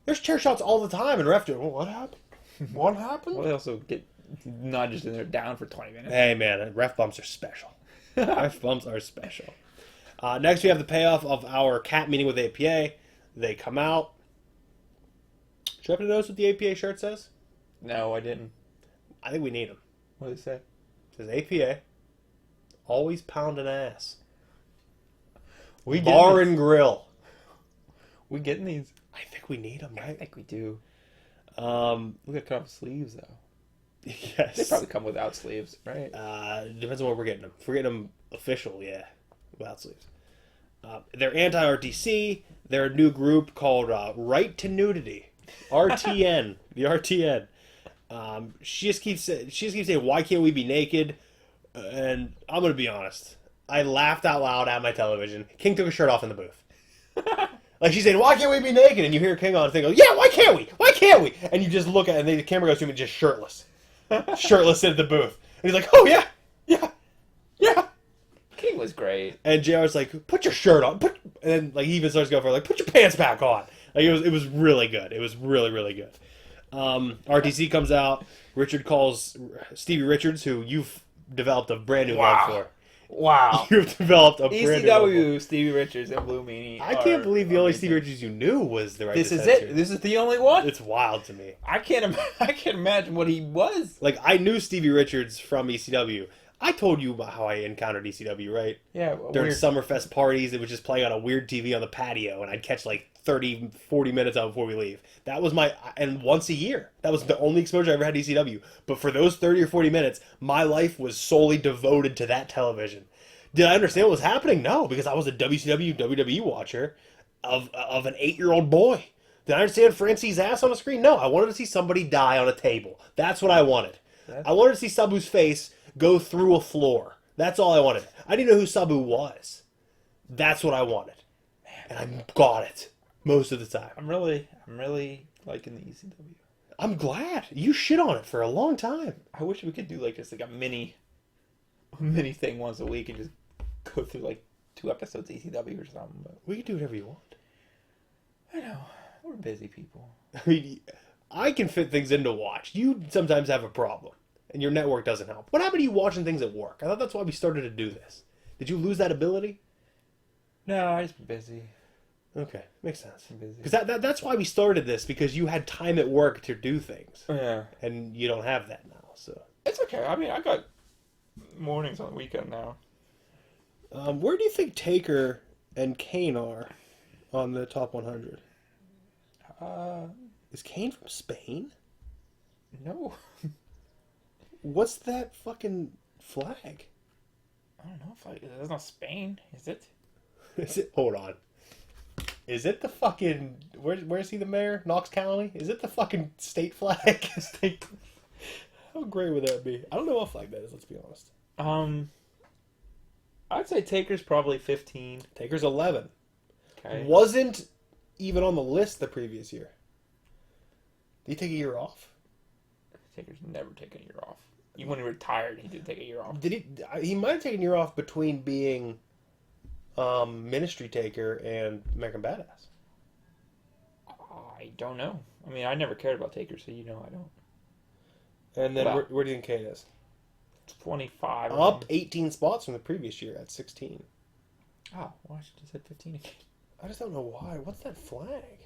There's chair shots all the time, and the ref doing, well, what happened? What happened? Well, they also get nudged and they're down for 20 minutes. Hey, man, ref bumps are special. Ref bumps are special. Next, we have the payoff of our cat meeting with APA. They come out. Did you happen to notice what the APA shirt says? No, I didn't. I think we need them. What did it say? It says APA, always pounding ass. We Bar and grill. We getting these? I think we need them, I right? think we do. We gotta cut off sleeves though. Yes. They probably come without sleeves, right? Depends on what we're getting them. If we're getting them official, yeah, without sleeves. They're anti-RTC. They're a new group called Right to Nudity, RTN. The RTN. She just keeps saying, "Why can't we be naked?" And I'm gonna be honest. I laughed out loud at my television. King took his shirt off in the booth. Like she's saying, "Why can't we be naked?" And you hear King on the thing go, "Yeah, why can't we? Why can't we?" And you just look at it, and the camera goes to him and just shirtless. shirtless in the booth. And he's like, oh, yeah, yeah, yeah. King was great. And JR's like, put your shirt on. And then like he even starts going for like, put your pants back on. Like it was really good. It was really, really good. RTC comes out. Richard calls Stevie Richards, who you've developed a brand new love for. Wow. You've develed a brand new love ECW, Stevie Richards, and Blue Meanie. I can't believe the only Stevie Richards you knew was the right. This is it. This is the only one. It's wild to me. I can't imagine what he was. Like I knew Stevie Richards from ECW. I told you about how I encountered ECW, right? Yeah. During Summerfest parties, it was just playing on a weird TV on the patio, and I'd catch like 30, 40 minutes of it before we leave. That was and once a year. That was the only exposure I ever had to ECW. But for those 30 or 40 minutes, my life was solely devoted to that television. Did I understand what was happening? No, because I was a WCW, WWE watcher of an 8-year-old boy. Did I understand Francie's ass on the screen? No, I wanted to see somebody die on a table. That's what I wanted. I wanted to see Sabu's face go through a floor. That's all I wanted. I didn't know who Sabu was. That's what I wanted. And I got it most of the time. I'm really liking the ECW. I'm glad. You shit on it for a long time. I wish we could do like just like a mini thing once a week and just go through like 2 episodes of ECW or something. But we can do whatever you want. I know. We're busy people. I mean, I can fit things in to watch. You sometimes have a problem. And your network doesn't help. What happened to you watching things at work? I thought that's why we started to do this. Did you lose that ability? No, I just been busy. Okay, makes sense. Because that's why we started this, because you had time at work to do things. Yeah. And you don't have that now, so. It's okay. I mean, I got mornings on the weekend now. Where do you think Taker and Kane are on the top 100? Is Kane from Spain? No. What's that fucking flag? I don't know if it's not Spain, is it? Is it? Hold on. Is it the fucking where's he the mayor? Knox County? Is it the fucking state flag? How great would that be? I don't know what flag that is. Let's be honest. I'd say Taker's probably 15. Taker's 11. Okay. Wasn't even on the list the previous year. Did he take a year off? Taker's never taken a year off. Even when he retired, he did take a year off. Did he? He might have taken a year off between being Ministry Taker and American Badass. I don't know. I mean, I never cared about Taker, so I don't. And then where do you think Kane is? 25. Up 18 spots from the previous year at 16. Oh, well, I should have said 15 again. I just don't know why. What's that flag?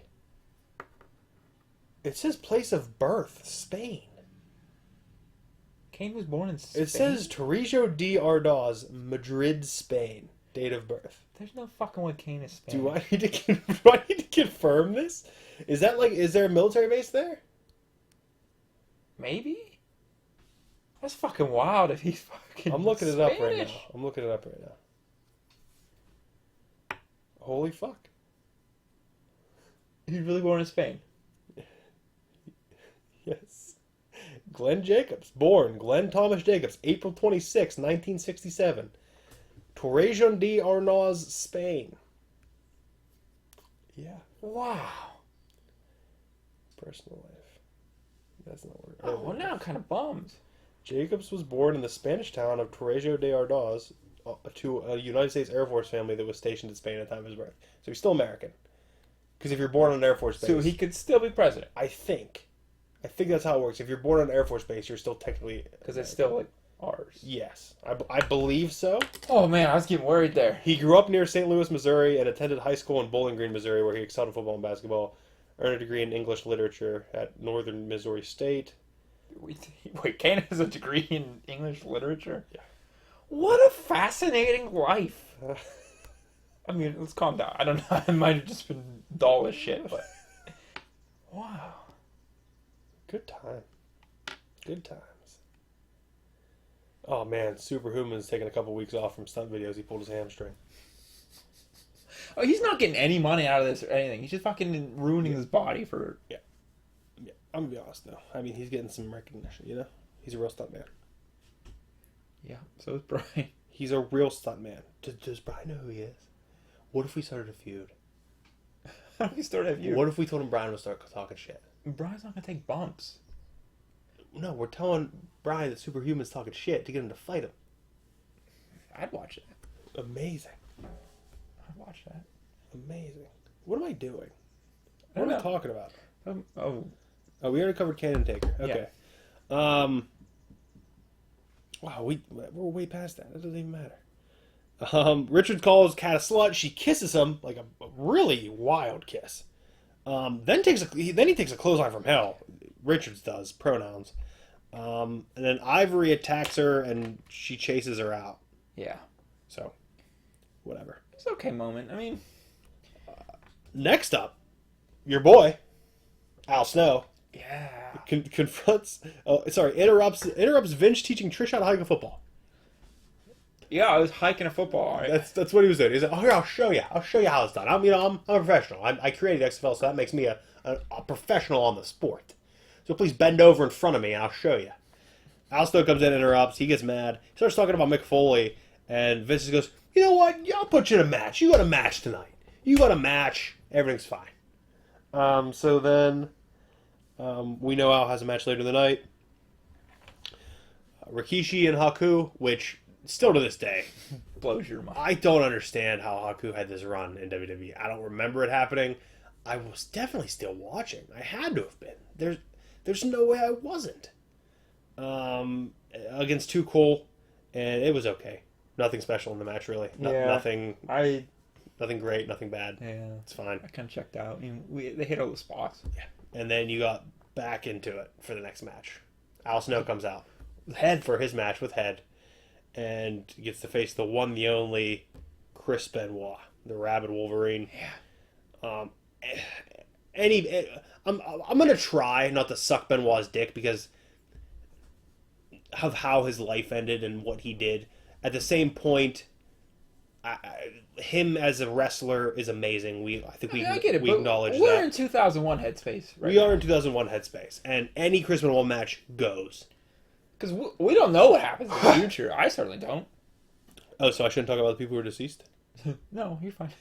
It says place of birth, Spain. Kane was born in Spain? It says Torrijos de Ardoz, Madrid, Spain. Date of birth. There's no fucking way Kane is Spain. Do I need to confirm this? Is there a military base there? Maybe? That's fucking wild if he's fucking I'm looking it up right Spanish. now. Holy fuck. He's really born in Spain? Yes. Glenn Jacobs, born Glenn Thomas Jacobs, April 26, 1967. Torrejon de Arnaz, Spain. Yeah. Wow. Personal life. That's not where. Oh, well, now I'm kind of bummed. Jacobs was born in the Spanish town of Torrejon de Ardoz to a United States Air Force family that was stationed in Spain at the time of his birth. So he's still American. Because if you're born on an Air Force base... So he could still be president? I think that's how it works. If you're born on an Air Force base, you're still technically... Because it's still, like, ours. Yes. I believe so. Oh, man, I was getting worried there. He grew up near St. Louis, Missouri, and attended high school in Bowling Green, Missouri, where he excelled in football and basketball. Earned a degree in English literature at Northern Missouri State. Wait, Kane has a degree in English literature? Yeah. What a fascinating life. I mean, let's calm down. I don't know. I might have just been dull as shit, but... Wow. Good time. Good times. Oh, man. Superhuman's taking a couple weeks off from stunt videos. He pulled his hamstring. Oh, he's not getting any money out of this or anything. He's just fucking ruining his body for... Yeah. I'm gonna be honest though. I mean, he's getting some recognition, you know? He's a real stunt man. Yeah, so is Brian. He's a real stunt man. Does Brian know who he is? What if we started a feud? How do we start a feud? What if we told him Brian would start talking shit? Brian's not gonna take bumps. No, we're telling Brian that Superhuman's talking shit to get him to fight him. I'd watch that. Amazing. I'd watch that. Amazing. What am I doing? I What don't am I know. talking about? Oh, We already covered Cannon Taker. Okay. Yeah. Wow, we're way past that. That doesn't even matter. Richard calls Kat a slut. She kisses him like a really wild kiss. Then he takes a clothesline from hell. Richards does, pronouns. And then Ivory attacks her and she chases her out. yeah. So, whatever. It's an okay moment. I mean, Next up, your boy, Al Snow, yeah. interrupts Vince teaching Trish how to hike a football. Yeah, I was hiking a football. Right? That's what he was doing. He's like, "Oh, here, I'll show you. I'll show you how it's done. I'm a professional. I created XFL, so that makes me a professional on the sport. So please bend over in front of me, and I'll show you." Al Snow comes in, interrupts. He gets mad. He starts talking about Mick Foley, and Vince just goes, "You know what? Yeah, I'll put you in a match. You got a match tonight. You got a match. Everything's fine." So then we know Al has a match later in the night. Rikishi and Haku, which still to this day Blows your mind. I don't understand how Haku had this run in WWE. I don't remember it happening. I was definitely still watching. I had to have been. There's no way I wasn't. Against Too Cool, and it was okay. Nothing special in the match, really. Nothing great, nothing bad. Yeah. It's fine. I kind of checked out. I mean, they hit all the spots. Yeah. And then you got back into it for the next match. Al Snow comes out. Head for his match with Head. And gets to face the one, the only Chris Benoit, the Rabid Wolverine. Yeah. I'm gonna try not to suck Benoit's dick because of how his life ended and what he did. At the same point, him as a wrestler is amazing. I get it, we but acknowledge we're that. in 2001 headspace. Right We are in 2001 headspace, and any Chris Benoit match goes. Because we don't know what happens in the future. I certainly don't. Oh, so I shouldn't talk about the people who are deceased? No, you're fine.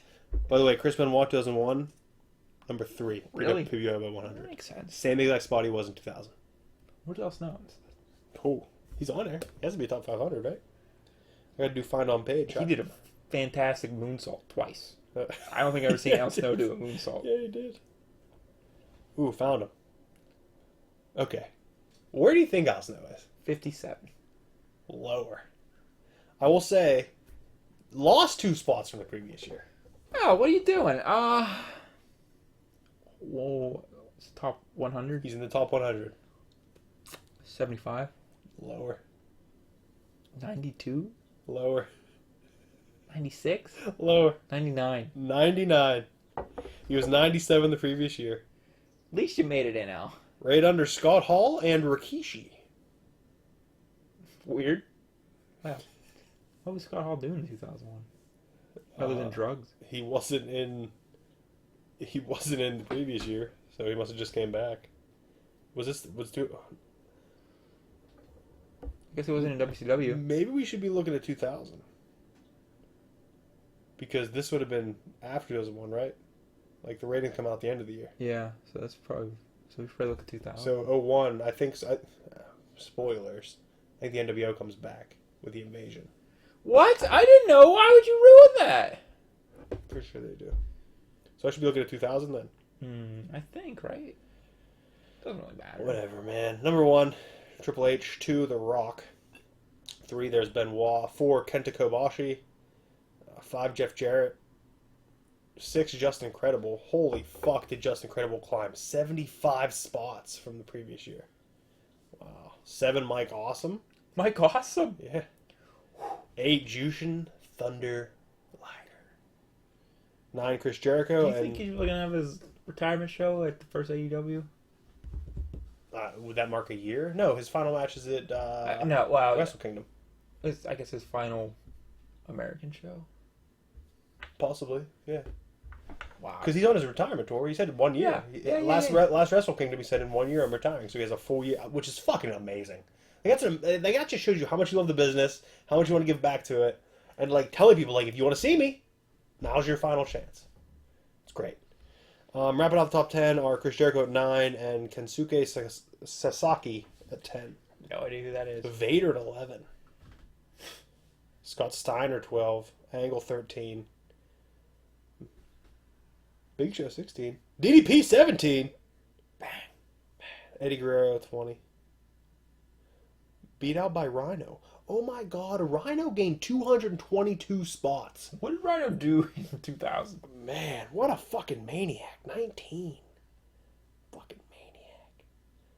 By the way, Chris Benoit 2001, number 3. Really? PWI by That 100. makes sense. Same exact spot he was in 2000. What else knows? Cool. He's on there. He has to be top 500, right? I gotta do find on page. He did a fantastic moonsault twice. I don't think I've ever seen Al Snow do a moonsault. Yeah, he did. Ooh, found him. Okay. Where do you think Al Snow is? 57. Lower. I will say, lost 2 spots from the previous year. Oh, what are you doing? Whoa, it's top 100. He's in the top 100. 75. Lower. 92. Lower. 96. Lower. 99. 99. He was 97 the previous year. At least you made it in, Al. Right under Scott Hall and Rikishi. Weird. Wow. What was Scott Hall doing in 2001? Other than drugs. He wasn't in the previous year, so he must have just came back. I guess he wasn't in WCW. Maybe we should be looking at 2000. Because this would have been after 2001, right? Like the ratings come out at the end of the year. Yeah, so that's probably... So we should probably look at 2000. So 01, I think... spoilers. I think the NWO comes back with the invasion. What? I didn't know. Why would you ruin that? Pretty sure they do. So I should be looking at 2000 then. I think, right? Doesn't really matter. Whatever, man. Number 1, Triple H. 2, The Rock. 3, there's Benoit. 4, Kenta Kobashi. 5, Jeff Jarrett. 6, Justin Credible. Holy fuck, did Justin Credible climb 75 spots from the previous year. Wow. 7, Mike Awesome. Mike Awesome? Yeah. 8, Jushin Thunder Liger. 9, Chris Jericho. Do you think he's going to have his retirement show at the first AEW? Would that mark a year? No, his final match is at no, wow. Wrestle Kingdom. It's, I guess, his final American show. Possibly, yeah. Wow. Because he's on his retirement tour. He said 1 year. Last Wrestle Kingdom, he said in 1 year I'm retiring. So he has a full year, which is fucking amazing. That just shows you how much you love the business, how much you want to give back to it, and like telling people like if you want to see me, now's your final chance. It's great. Wrapping out the top 10 are Chris Jericho at 9 and Kensuke Sasaki at 10. No idea who that is. Vader at 11. Scott Steiner 12. Angle 13. Big Show 16. DDP 17. Bang. Eddie Guerrero 20. Beat out by Rhino. Oh my god, Rhino gained 222 spots. What did Rhino do in 2000? Man, what a fucking maniac. 19. Fucking maniac.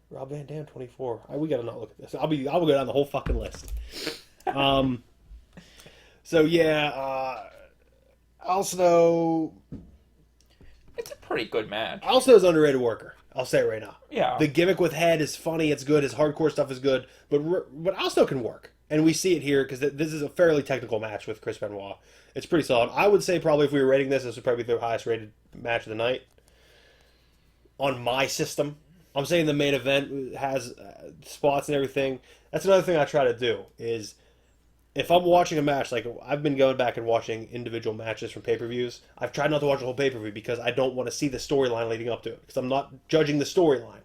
Rob Van Dam 24. We gotta not look at this. I will go down the whole fucking list. So yeah, Al Snow. It's a pretty good match. Al Snow's an underrated worker. I'll say it right now. Yeah. The gimmick with Head is funny. It's good. His hardcore stuff is good. But Al Snow can work. And we see it here because this is a fairly technical match with Chris Benoit. It's pretty solid. I would say probably if we were rating this would probably be the highest rated match of the night. On my system. I'm saying the main event has spots and everything. That's another thing I try to do is if I'm watching a match, like I've been going back and watching individual matches from pay-per-views, I've tried not to watch the whole pay-per-view because I don't want to see the storyline leading up to it. Because I'm not judging the storyline.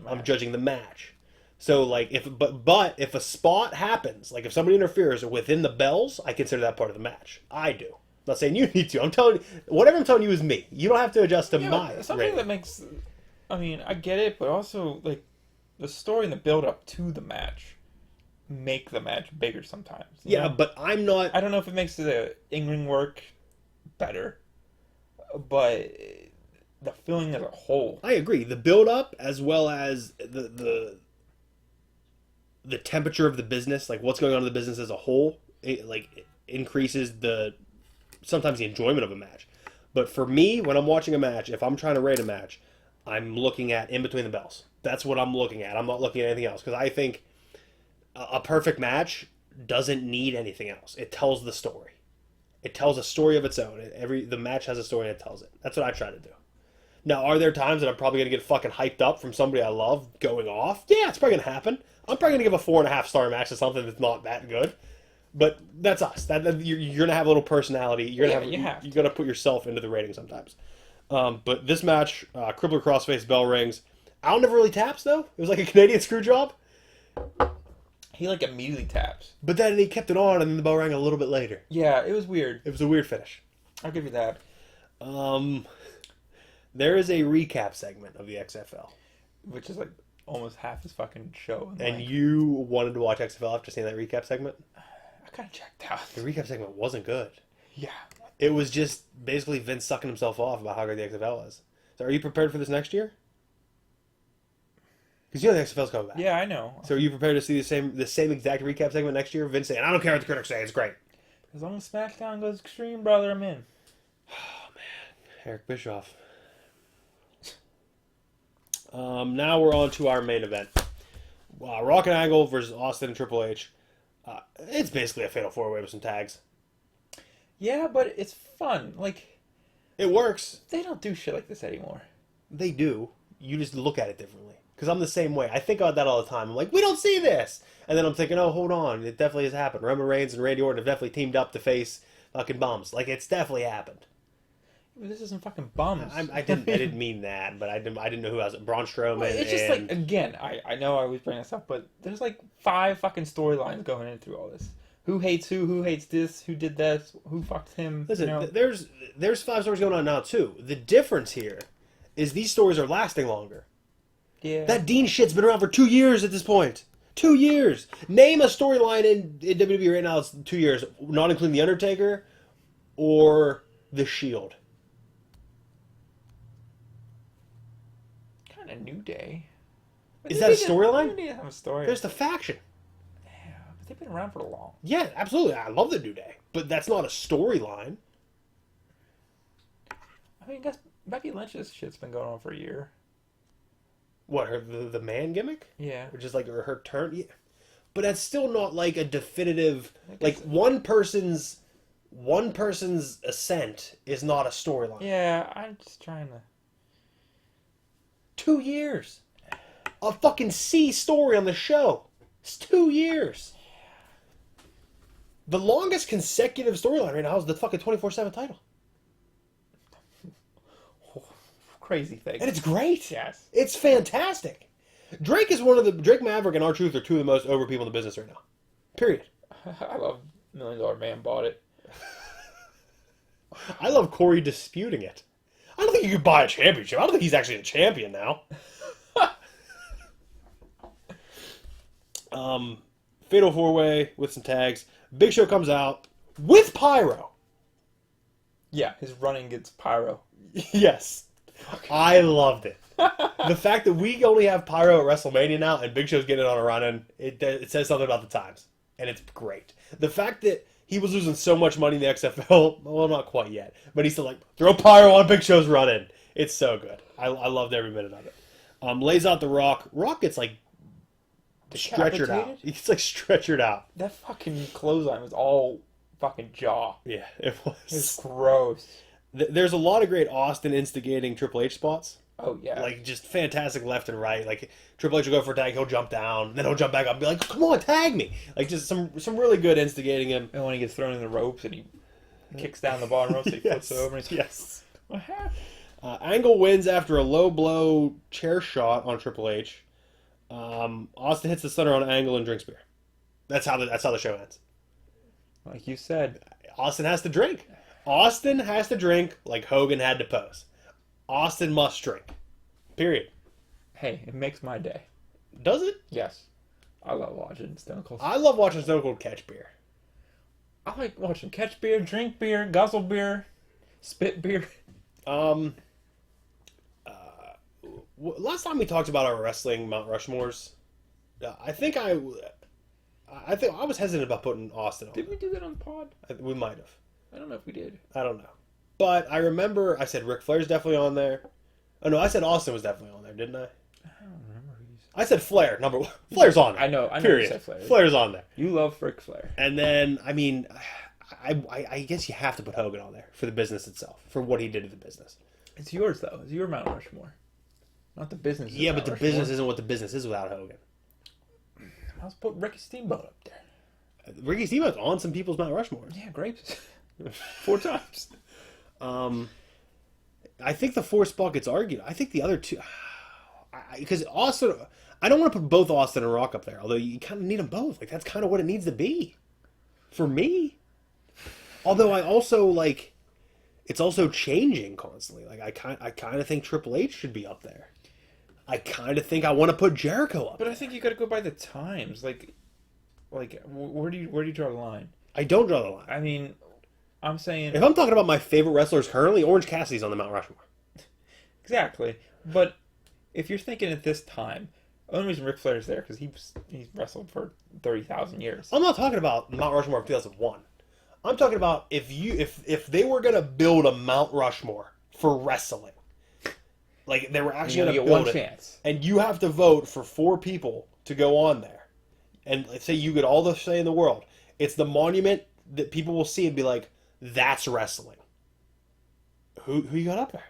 I'm judging the match. So like if a spot happens, like if somebody interferes within the bells, I consider that part of the match. I do. I'm not saying you need to. I'm telling you, whatever I'm telling you is me. You don't have to adjust to my something rating. that makes. I mean, I get it, but also like the story and the build up to the match make the match bigger sometimes. Yeah, know? but I'm not. I don't know if it makes the in-ring work better, but the feeling as a whole. I agree. The build up as well as the temperature of the business, like what's going on in the business as a whole, it increases sometimes the enjoyment of a match. But for me, when I'm watching a match, if I'm trying to rate a match, I'm looking at in between the bells. That's what I'm looking at. I'm not looking at anything else because I think a perfect match doesn't need anything else. It tells the story. It tells a story of its own. The match has a story and it tells it. That's what I try to do. Now, are there times that I'm probably going to get fucking hyped up from somebody I love going off? Yeah, it's probably going to happen. I'm probably going to give a 4.5 star match to something that's not that good. But that's us. You're going to have a little personality. You're going to put yourself into the rating sometimes. But this match, Crippler crossface, bell rings. Al never really taps, though. It was like a Canadian screw job. He like immediately taps. But then he kept it on and then the bell rang a little bit later. Yeah, it was weird. It was a weird finish. I'll give you that. There is a recap segment of the XFL. Which is like almost half his fucking show. And you wanted to watch XFL after seeing that recap segment? I kind of checked out. The recap segment wasn't good. Yeah. It was just basically Vince sucking himself off about how great the XFL is. So are you prepared for this next year? Because you know the XFL's coming back. Yeah, I know. So are you prepared to see the same exact recap segment next year? Vince saying, I don't care what the critics say, it's great. As long as SmackDown goes extreme, brother, I'm in. Oh, man. Eric Bischoff. Now we're on to our main event. Rock and Angle versus Austin and Triple H. It's basically a fatal four-way with some tags. Yeah, but it's fun. Like, it works. They don't do shit like this anymore. They do. You just look at it differently. Because I'm the same way. I think about that all the time. I'm like, we don't see this. And then I'm thinking, oh, hold on. It definitely has happened. Roman Reigns and Randy Orton have definitely teamed up to face fucking bums. Like, it's definitely happened. This isn't fucking bums. I didn't mean that, but I didn't know who else. Braun Strowman. Well, it's just like, again, I know I always bring this up, but there's like 5 fucking storylines going in through all this. Who hates who hates this, who did this, who fucked him. Listen, you know? there's 5 stories going on now too. The difference here is these stories are lasting longer. Yeah. That Dean shit's been around for 2 years at this point. 2 years. Name a storyline in WWE right now that's 2 years, not including The Undertaker or The Shield. Kind of New Day. But is that a storyline? They need to have a story. There's the faction. Yeah, but they've been around for long. Yeah, absolutely. I love the New Day, but that's not a storyline. I mean, I guess Becky Lynch's shit's been going on for a year. What, the man gimmick? Yeah. Which is like her turn? Yeah. But that's still not like a definitive... Like, one person's ascent is not a storyline. Yeah, I'm just trying to... 2 years. A fucking C story on the show. It's 2 years. The longest consecutive storyline right now is the fucking 24/7 title. Crazy thing. And it's great. Yes. It's fantastic. Drake Maverick and R-Truth are two of the most over people in the business right now. Period. I love $1 Million Man bought it. I love Corey disputing it. I don't think you could buy a championship. I don't think he's actually a champion now. Fatal 4-way with some tags. Big Show comes out with pyro. Yeah, his running gets pyro. Yes. I loved it. The fact that we only have pyro at WrestleMania now and Big Show's getting it on a run-in, it says something about the times. And it's great. The fact that he was losing so much money in the XFL, well, not quite yet, but he's still like, throw pyro on Big Show's run-in. It's so good. I loved every minute of it. Lays out the Rock. Rock gets like stretchered out. He's like stretchered out. That fucking clothesline was all fucking jaw. Yeah, it was. It's gross. There's a lot of great Austin instigating Triple H spots. Oh, yeah. Like, just fantastic left and right. Like, Triple H will go for a tag, he'll jump down, then he'll jump back up and be like, come on, tag me. Like, just some really good instigating him. And when he gets thrown in the ropes and he kicks down the bottom rope, so he flips over. And he's Yes. What happened? Angle wins after a low blow chair shot on Triple H. Austin hits the center on Angle and drinks beer. That's how the show ends. Like you said. Austin has to drink. Austin has to drink like Hogan had to pose. Austin must drink. Period. Hey, it makes my day. Does it? Yes. I love watching Stone Cold. I love watching Stone Cold catch beer. I like watching catch beer, drink beer, guzzle beer, spit beer. Last time we talked about our wrestling Mount Rushmores, I think I was hesitant about putting Austin on. Did we do that on the pod? We might have. I don't know if we did. I don't know. But I remember I said Ric Flair's definitely on there. Oh, no, I said Austin was definitely on there, didn't I? I don't remember who you said. I said Flair, number one. Flair's on there. I know Period. you said Flair. Flair's on there. You love Ric Flair. And then, I mean, I guess you have to put Hogan on there for the business itself, for what he did to the business. It's yours, though. It's your Mount Rushmore. Not the business. Yeah, but the business isn't what the business is without Hogan. Let's put Ricky Steamboat up there. Ricky Steamboat's on some people's Mount Rushmore. Yeah, grapes. 4 times. I think the 4th spot gets argued. I think the other two, because Austin, I don't want to put both Austin and Rock up there. Although you kind of need them both. Like, that's kind of what it needs to be, for me. Although I also like, it's also changing constantly. Like I kind of think Triple H should be up there. I kind of think I want to put Jericho up. But I think you got to go by the times. Like, where do you draw the line? I don't draw the line. I mean, I'm saying if I'm talking about my favorite wrestlers currently, Orange Cassidy's on the Mount Rushmore. Exactly. But if you're thinking at this time, the only reason Ric Flair's there because he's wrestled for 30,000 years. I'm not talking about Mount Rushmore of 2001. I'm talking about if they were gonna build a Mount Rushmore for wrestling, like they were actually gonna build one it, chance, and you have to vote for 4 people to go on there, and let's say you get all the say in the world, it's the monument that people will see and be like, that's wrestling. Who you got up there?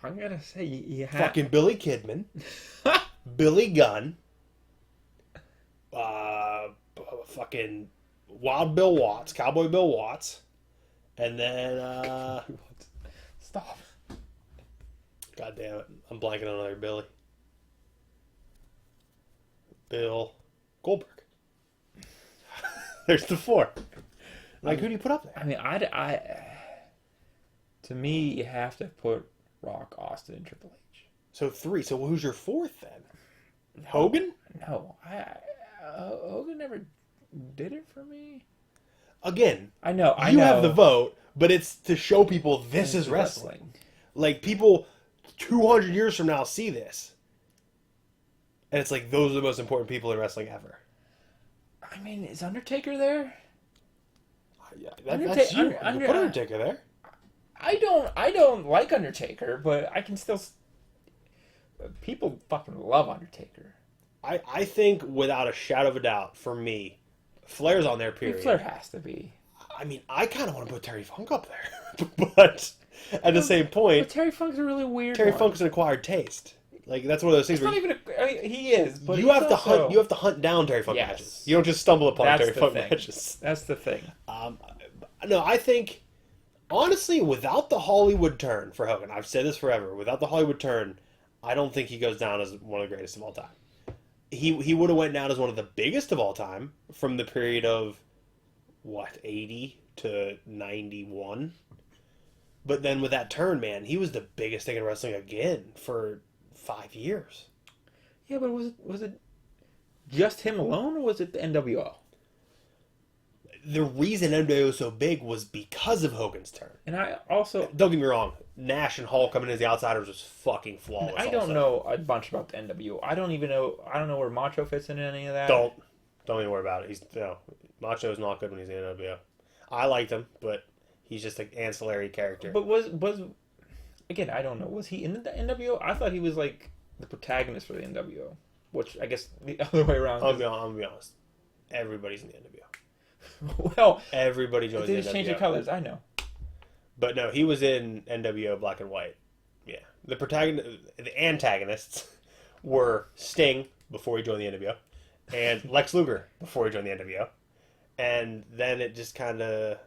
I'm gonna say you have Fucking Billy Kidman, Billy Gunn, fucking Wild Bill Watts, Cowboy Bill Watts, and then Stop. God damn it, I'm blanking on another Billy. Bill Goldberg. There's the 4. Like, who do you put up there? I mean, to me, you have to put Rock, Austin, and Triple H. So 3. So who's your 4th then? Hogan? No, Hogan never did it for me. Again, I know. You have the vote, but it's to show people this is wrestling. Like, people 200 years from now see this. And it's like, those are the most important people in wrestling ever. I mean, is Undertaker there? Yeah, that's you. You put Undertaker there. I don't like Undertaker, but I can still. People fucking love Undertaker. I think, without a shadow of a doubt, for me, Flair's on there, period. Flair has to be. I mean, I kind of want to put Terry Funk up there. But at the same point... But Terry Funk's a really weird Terry Funk's an acquired taste. Like, that's one of those things where... he is, but you have to hunt. You have to hunt down Terry Funk matches. You don't just stumble upon Terry Funk matches. That's the thing. No, I think, honestly, without the Hollywood turn for Hogan, I've said this forever, without the Hollywood turn, I don't think he goes down as one of the greatest of all time. He would have went down as one of the biggest of all time from the period of, what, 80 to 91? But then with that turn, man, he was the biggest thing in wrestling again for 5 years. Yeah, but was it just him alone, or was it the NWO? The reason NWO was so big was because of Hogan's turn. And I also... Don't get me wrong, Nash and Hall coming in as the Outsiders was fucking flawless. I don't know a bunch about the NWO. I don't know where Macho fits in any of that. Don't even worry about it. Macho is not good when he's in the NWO. I liked him, but he's just an ancillary character. But was again, I don't know. Was he in the NWO? I thought he was like the protagonist for the NWO, which I guess the other way around. I'm gonna be honest. Everybody's in the NWO. Well, everybody joins the NWO. They just changed the colors. I know. But no, he was in NWO Black and White. Yeah, the antagonists were Sting before he joined the NWO, and Lex Luger before he joined the NWO, and then it just kind of,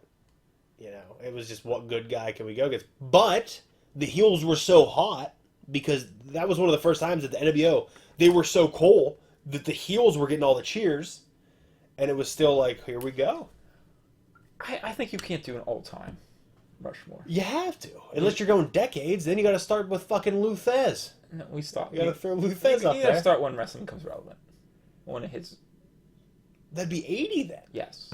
it was just what good guy can we go against? But the heels were so hot because that was one of the first times that the NWO, they were so cool that the heels were getting all the cheers, and it was still like, here we go. I think you can't do an all-time Rushmore. You have to. Unless you're going decades, then you got to start with fucking Lou Thez. No, we stop. You got to throw Lou Thez up there. You got to start when wrestling becomes relevant. When it hits... That'd be 80 then. Yes.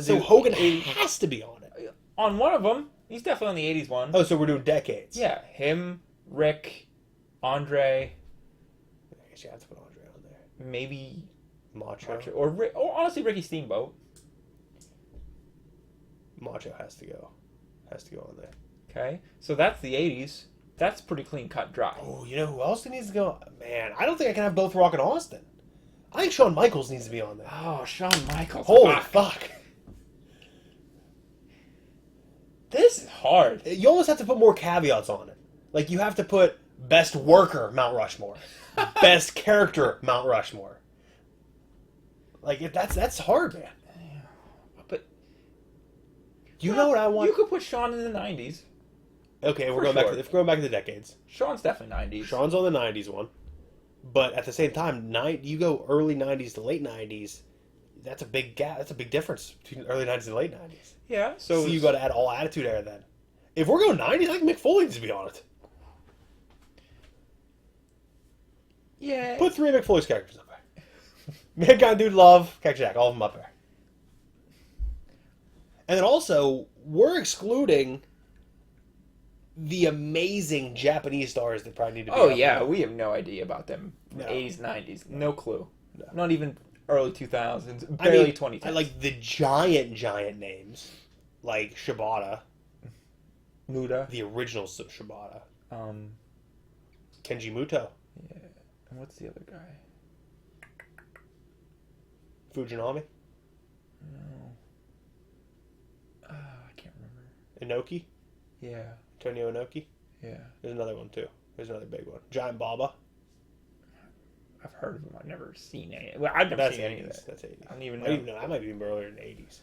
So Hogan has to be on it. On one of them. He's definitely on the 80s one. Oh, so we're doing decades. Yeah. Him, Rick, Andre. I guess you have to put Andre on there. Maybe Macho. Or honestly, Ricky Steamboat. Macho has to go. Has to go on there. Okay. So that's the 80s. That's pretty clean cut dry. Oh, you know who else needs to go? Man, I don't think I can have both Rock and Austin. I think Shawn Michaels needs to be on there. Oh, Shawn Michaels. Holy fuck. This is hard. You almost have to put more caveats on it. Like, you have to put best worker, Mount Rushmore. Best character, Mount Rushmore. Like, that's hard, man. But you know what I want? You could put Shawn in the 90s. Okay, if we're going back to the decades. Shawn's definitely 90s. Shawn's on the 90s one. But at the same time, you go early 90s to late 90s, that's a big gap. That's a big difference between early 90s and late 90s. Yeah. So you got to add all Attitude Era then. If we're going 90s, I think Mick Foley needs to be on it. Yeah. Put 3 Mick Foley's characters up there. Mankind, Dude, Love, Cactus Jack, all of them up there. And then also, we're excluding the amazing Japanese stars that probably need to be Oh, yeah. We have no idea about them. No. 80s, 90s. No clue. No. Not even early 2000s. Barely 2010s. I like the giant names. Like Shibata. Muda. The original Shibata. Um, Kenji Muto. Yeah. And what's the other guy? Fujinami. No. I can't remember. Inoki. Yeah. Antonio Inoki. Yeah. There's another one too. There's another big one. Giant Baba. I've heard of him. I've never seen any. Well, I've never seen any of that. That's 80s. I don't even know. I might be earlier than 80s.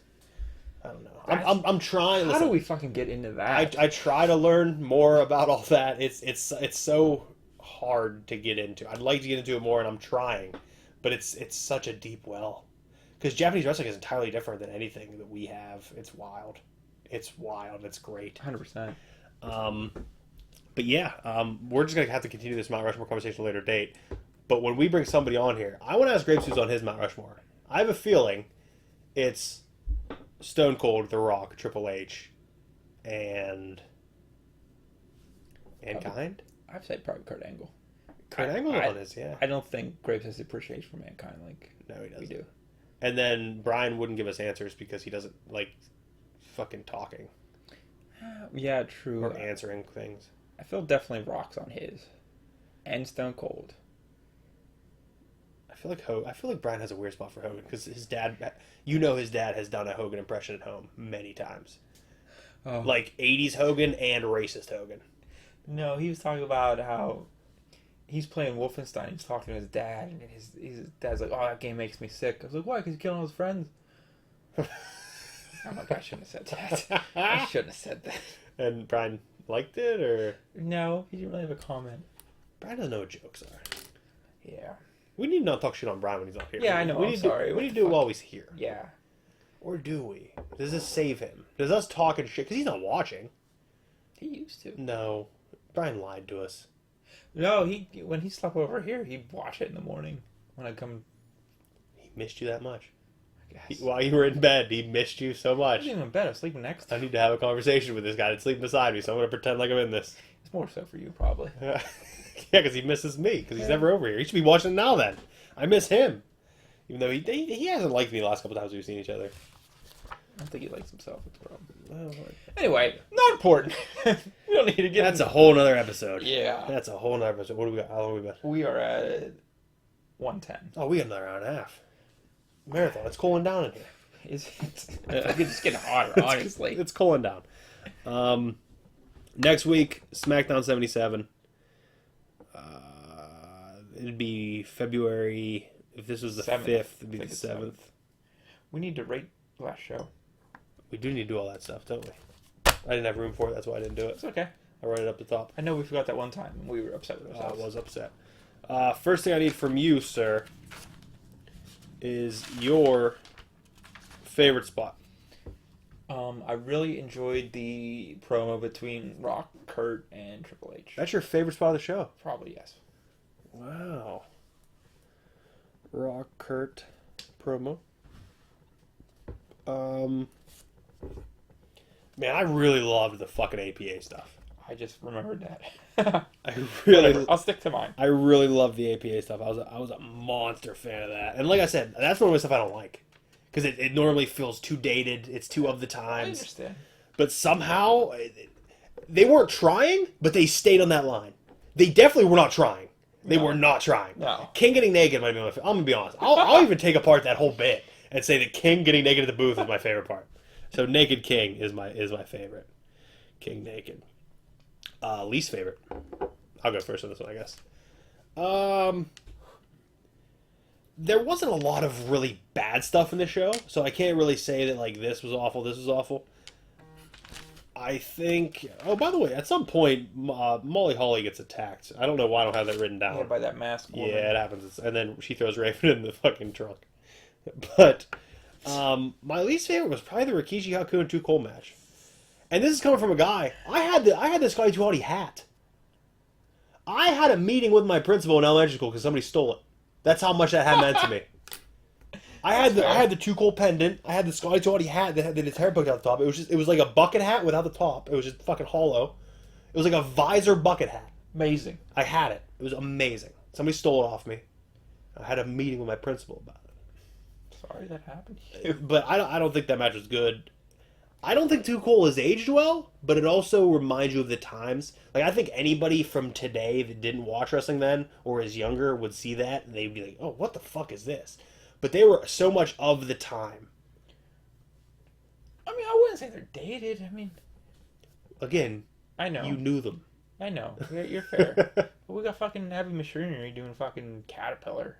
I don't know. I'm trying. How do we fucking get into that? I try to learn more about all that. It's so hard to get into. I'd like to get into it more, and I'm trying, but it's such a deep well. Because Japanese wrestling is entirely different than anything that we have. It's wild. It's wild. It's great. 100%. But yeah, we're just gonna have to continue this Mount Rushmore conversation at a later date. But when we bring somebody on here, I want to ask Grapes who's on his Mount Rushmore. I have a feeling it's Stone Cold, The Rock, Triple H, and Mankind. I'd say probably Kurt Angle. Kurt Angle's on his, yeah. I don't think Grapes has appreciation for Mankind like No, he doesn't. we do. And then Brian wouldn't give us answers because he doesn't like fucking talking Yeah, true. or answering things. I feel definitely Rock's on his. And Stone Cold. I feel like Brian has a weird spot for Hogan because his dad, his dad has done a Hogan impression at home many times. Oh. Like 80s Hogan and racist Hogan. No, he was talking about how he's playing Wolfenstein. He's talking to his dad, and his dad's like, "Oh, that game makes me sick." I was like, "Why? Because he's killing all his friends." I'm like, I shouldn't have said that. I shouldn't have said that. And Brian liked it, or No, he didn't really have a comment. Brian doesn't know what jokes are. Yeah. We need to not talk shit on Brian when he's not here. Yeah, I know. I'm sorry. We need to do it while he's here. Yeah. Or do we? Does this save him? Does us talking shit? Because he's not watching. He used to. No. Brian lied to us. No, when he slept over here, he'd watch it in the morning when I come. He missed you that much. I guess. While you were in bed, he missed you so I much. wasn't even in bed. I was sleeping next to I him. need to have a conversation with this guy that's sleeping beside me, so I'm going to pretend like I'm in this. It's more so for you, probably. Yeah, because he misses me, because he's never over here. He should be watching now then. I miss him. Even though he hasn't liked me the last couple times we've seen each other. I don't think he likes himself. It's a problem. Well, Anyway, not important. We don't need to get that's into a whole nother episode. Yeah. That's a whole nother episode. What do we got? How long have we been? We are at 110. Oh, we got another hour and a half. Marathon. It's cooling down in here. It's just getting hotter, honestly. It's cooling down. Next week, SmackDown 77. It'd be February. If this was the 5th, it'd be the 7th. We need to rate last show. We do need to do all that stuff, don't we? I didn't have room for it. That's why I didn't do it. It's okay. I wrote it up the top. I know we forgot that one time, and we were upset with I ourselves. was upset. First thing I need from you, sir, is your favorite spot. I really enjoyed the promo between Rock, Kurt, and Triple H. That's your favorite spot of the show? Probably, yes. Wow. Rock, Kurt, promo. Man, I really loved the fucking APA stuff. I just remembered that. I'll stick to mine. I really loved the APA stuff. I was a monster fan of that. And like I said, that's one of the stuff I don't like. Because it normally feels too dated. It's too of the I times. understand. But somehow, they weren't trying, but they stayed on that line. They definitely were not trying. They were not trying. No. King getting naked might be my favorite. I'm going to be honest. I'll even take apart that whole bit and say that King getting naked at the booth is my favorite part. So Naked King is my favorite. King naked. Least favorite. I'll go first on this one, I guess. There wasn't a lot of really bad stuff in the show, so I can't really say that like this was awful, this was awful. I think. Oh, by the way, at some point, Molly Holly gets attacked. I don't know why I don't have that written down. Yeah, by that masked woman. Yeah, it happens. And then she throws Raven in the fucking trunk. But my least favorite was probably the Rikishi Haku and Too Cold match. And this is coming from a guy. I had this Scotty 2 Hotty hat. I had a meeting with my principal in elementary school because somebody stole it. That's how much that hat meant to me. I had the Too Cold pendant. I had the Scotty 2 Hotty hat that had its hair poked out the top. It was like a bucket hat without the top. It was just fucking hollow. It was like a visor bucket hat. Amazing. I had it. It was amazing. Somebody stole it off me. I had a meeting with my principal about it. Sorry that happened. But I don't think that match was good. I don't think Too Cold has aged well, but it also reminds you of the times. Like, I think anybody from today that didn't watch wrestling then or is younger would see that and they'd be like, oh, what the fuck is this? But they were so much of the time. I mean, I wouldn't say they're dated. I mean, Again, I know. you knew them. I know. You're fair. But we got fucking Heavy Machinery doing fucking Caterpillar.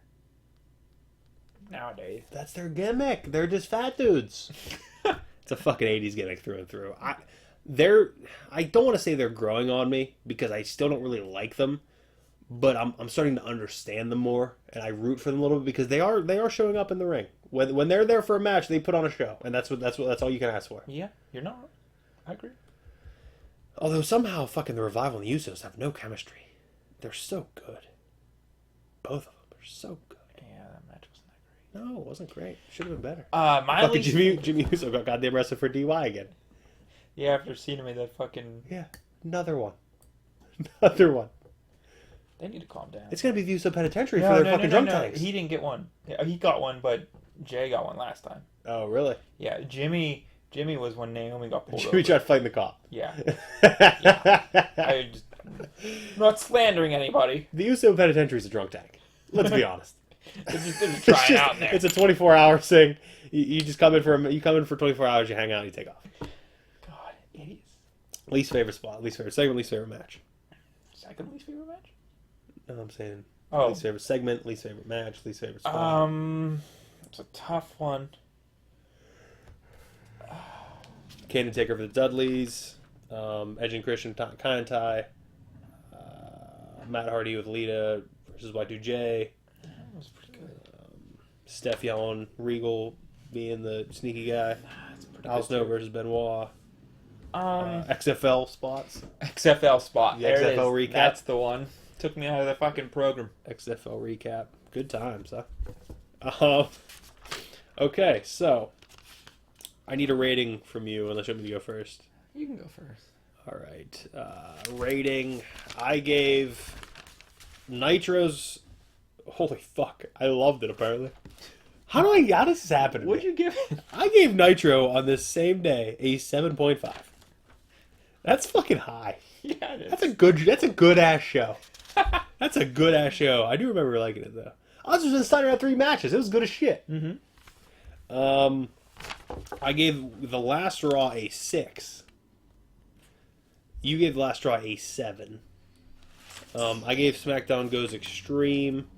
Nowadays. That's their gimmick. They're just fat dudes. It's a fucking 80s gimmick through and through. I don't want to say they're growing on me because I still don't really like them, but I'm starting to understand them more and I root for them a little bit because they are showing up in the ring. When they're there for a match, they put on a show, and that's all you can ask for. Yeah, you're not. I agree. Although somehow fucking the Revival and the Usos have no chemistry. They're so good. Both of them are so good. Yeah, that match wasn't that great. No, it wasn't great. Should have been better. My Fucking least... Jimmy Uso got goddamn arrested for DUI again. Yeah, after seeing him in that fucking... Yeah, another one. Another one. They need to calm down. It's gonna be the Uso Penitentiary for their fucking drunk tanks. He didn't get one. Yeah, he got one, but Jay got one last time. Oh, really? Yeah, Jimmy was when Naomi got pulled Jimmy over. tried fighting the cop. Yeah. I'm not slandering anybody. The Uso Penitentiary is a drunk tank. Let's be honest. They're just trying out there. It's a 24-hour thing. You just come in for 24 hours, you hang out, you take off. God, idiots. Least favorite spot, least favorite segment, least favorite match. Second least favorite match? No, I'm saying Oh. least favorite segment, least favorite match, least favorite spot. It's a tough one. Kane Taker for the Dudleys, Edge and Christian kind of tie. Matt Hardy with Lita versus Y2J. That was pretty good. Steph yelling, Regal being the sneaky guy. That's pretty Al good. Snow versus Benoit. Um, XFL spots. XFL spot. The There it XFL is. recap. That's the one. Took me out of the fucking program. XFL recap. Good times, huh? Okay, so I need a rating from you, unless you want me to go first. You can go first. All right. Rating. I gave Nitro's. Holy fuck! I loved it. Apparently, how does this happen? What'd you give it? I gave Nitro on this same day a 7.5. That's fucking high. Yeah, it is. That's a good ass show. That's a good ass show. I do remember liking it though. I was just deciding around 3 matches. It was good as shit. Mm-hmm. I gave the last Raw a 6. You gave the last Raw a 7. I gave SmackDown Goes Extreme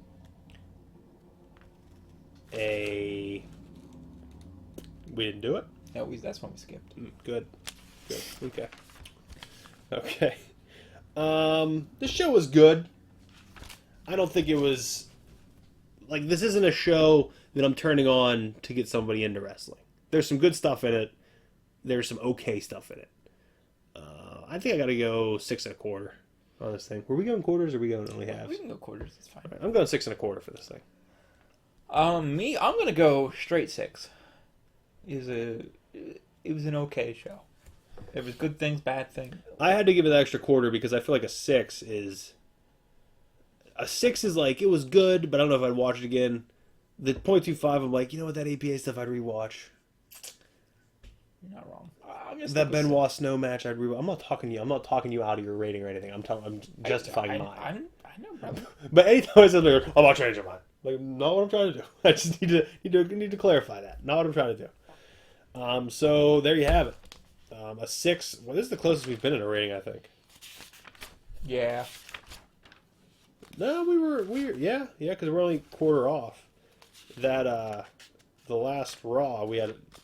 a. We didn't do it? No, that's one we skipped. Good. Okay. Okay. The show was good. I don't think it was. Like, this isn't a show that I'm turning on to get somebody into wrestling. There's some good stuff in it. There's some okay stuff in it. I think I gotta go 6.25 on this thing. Were we going quarters or are we going only halves? We can go quarters. It's fine. Right, I'm going 6.25 for this thing. Me, I'm gonna go straight 6. It was an okay show. There was good things, bad things. I had to give it the extra quarter because I feel like a 6 is like, it was good, but I don't know if I'd watch it again. The 0.25, I'm like, you know what, that APA stuff I'd rewatch. You're not wrong. That Benoit Snow match I'd rewatch. I'm not talking you out of your rating or anything. I'm justifying mine. I know, brother. But anytime I said, like, I'm not changing mine. Like, not what I'm trying to do. I just need to clarify that. Not what I'm trying to do. So there you have it. A 6. Well, this is the closest we've been in a rating, I think. Yeah. No, we were yeah, because we're only quarter off. That the last Raw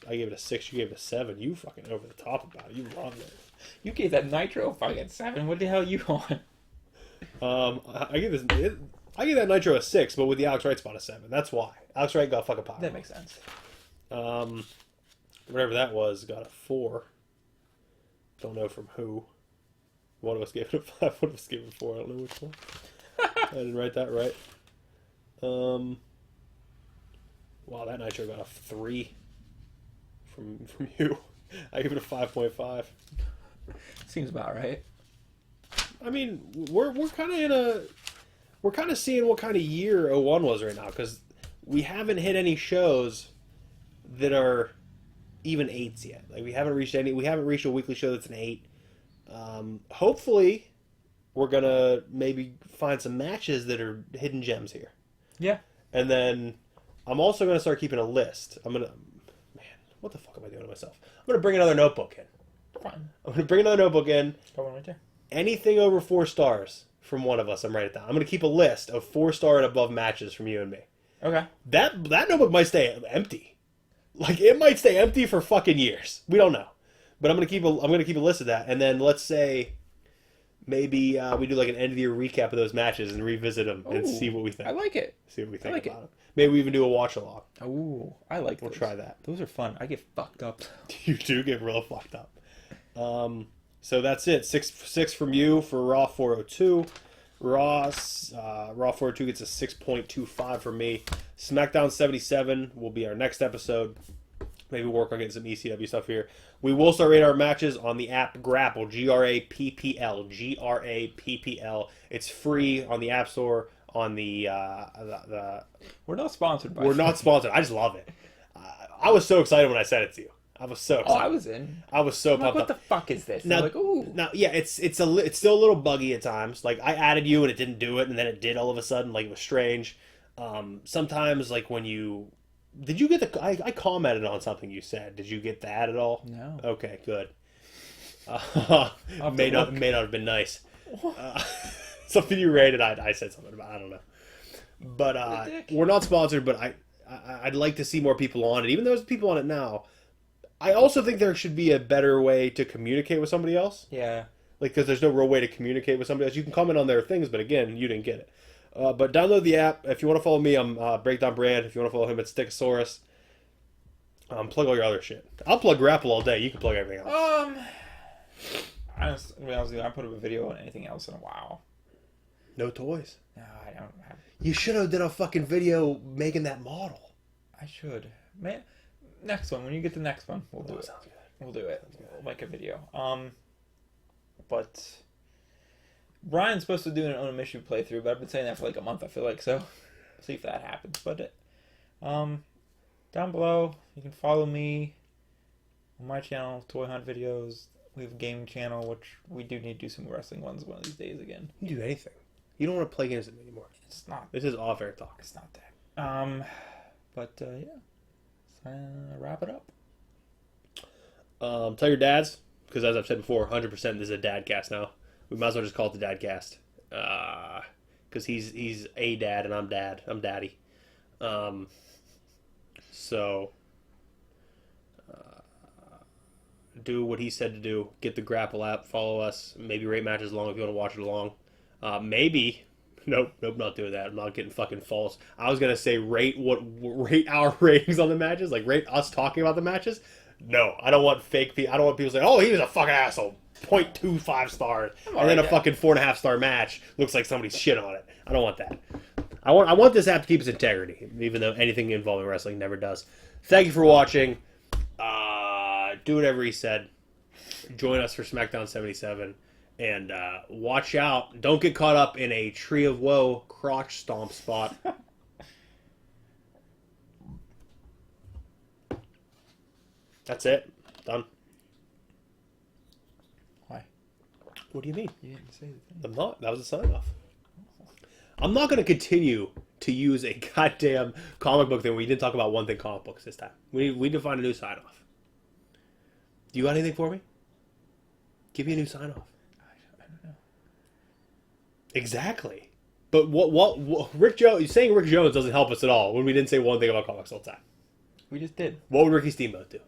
I gave it a 6. You gave it a 7. You fucking over the top about it. You loved it. You gave that Nitro fucking 7. What the hell you on? I gave that Nitro a 6, but with the Alex Wright spot a 7. That's why Alex Wright got fucking popped. That makes sense. Whatever that was got a 4. Don't know from who. One of us gave it a 5. One of us gave it a 4. I don't know which one. I didn't write that right. Wow, that Nitro got a 3 from you. I give it a 5.5. Seems about right. I mean, we're kind of seeing what kind of year 01 was right now, because we haven't hit any shows that are even 8s yet. Like, we haven't reached a weekly show that's an 8. Hopefully we're gonna maybe find some matches that are hidden gems here. Yeah. And then I'm also gonna start keeping a list. What the fuck am I doing to myself? I'm gonna bring another notebook in. Fine. I'm gonna bring another notebook in. Got one right there. Anything over 4 stars from one of us, I'm writing it down. I'm gonna keep a list of 4-star and above matches from you and me. Okay. That notebook might stay empty. Like, it might stay empty for fucking years. We don't know. But I'm gonna keep a list of that, and then let's say maybe we do like an end of the year recap of those matches and revisit them and see what we think. I like it. See what we think like about them. Maybe we even do a watch along. Ooh, I like We'll those. try that. Those are fun. I get fucked up. You do get real fucked up. So that's it. 6 from you for Raw 402. Raw 402 gets a 6.25 from me. SmackDown 77 will be our next episode. Maybe work on getting some ECW stuff here. We will start rating our matches on the app GRAPPL, GRAPPL, GRAPPL. It's free on the App Store. On the We're not sponsored by. we're not sponsored. I just love it. I was so excited when I said it to you. I was so excited. Oh, I was in. I was so I'm like, pumped what up. the fuck is this? Now, I'm like, ooh. now, yeah, it's still a little buggy at times. Like, I added you and it didn't do it, and then it did all of a sudden. Like, it was strange. Sometimes, like, when you did you get the I commented on something you said. Did you get that at all? No. Okay, good. I'll May not have been nice. Something you rated, I said something about. I don't know. But we're not sponsored. But I'd like to see more people on it. Even though there's people on it now, I also think there should be a better way to communicate with somebody else. Yeah. Like, because there's no real way to communicate with somebody else. You can comment on their things, but again, you didn't get it. But download the app. If you want to follow me, I'm Breakdown Brand. If you want to follow him, it's Stickosaurus. Plug all your other shit. I'll plug GRAPPL all day. You can plug everything else. Honestly, I put up a video on anything else in a while. No toys. No, I don't have. You should have done a fucking video making that model. I should. Man, next one. When you get the next one, we'll do it. Sounds good. We'll do it. We'll make a video. But Brian's supposed to do an Onimushu playthrough, but I've been saying that for like a month. I feel like so. See if that happens. But down below, you can follow me on my channel, Toy Hunt Videos. We have a gaming channel, which we do need to do some wrestling ones one of these days again. You can do anything. You don't want to play games with me anymore. It's not. This is off-air talk. It's not that. But yeah. Wrap it up. Tell your dads, because as I've said before, 100% this is a dad cast now. We might as well just call it the dad cast. Because he's a dad and I'm dad. I'm daddy. So do what he said to do. Get the GRAPPL app. Follow us. Maybe rate matches along if you want to watch it along. Maybe. Nope, not doing that. I'm not getting fucking false. I was gonna say rate our ratings on the matches, like rate us talking about the matches. No, I don't want fake people. I don't want people saying, "Oh, he was a fucking asshole." 0.25 stars, and then a fucking 4.5 star match looks like somebody's shit on it. I don't want that. I want this app to keep its integrity, even though anything involving wrestling never does. Thank you for watching. Do whatever he said. Join us for SmackDown 77. And watch out. Don't get caught up in a Tree of Woe crotch stomp spot. That's it. Done. Why? What do you mean? You didn't say the thing. I'm not. That was a sign off. I'm not going to continue to use a goddamn comic book thing. We didn't talk about one thing comic books this time. We need to find a new sign off. Do you got anything for me? Give me a new sign off. Exactly. But what Rick Jones, saying Rick Jones doesn't help us at all when we didn't say one thing about comics all the time. We just did. What would Ricky Steamboat do?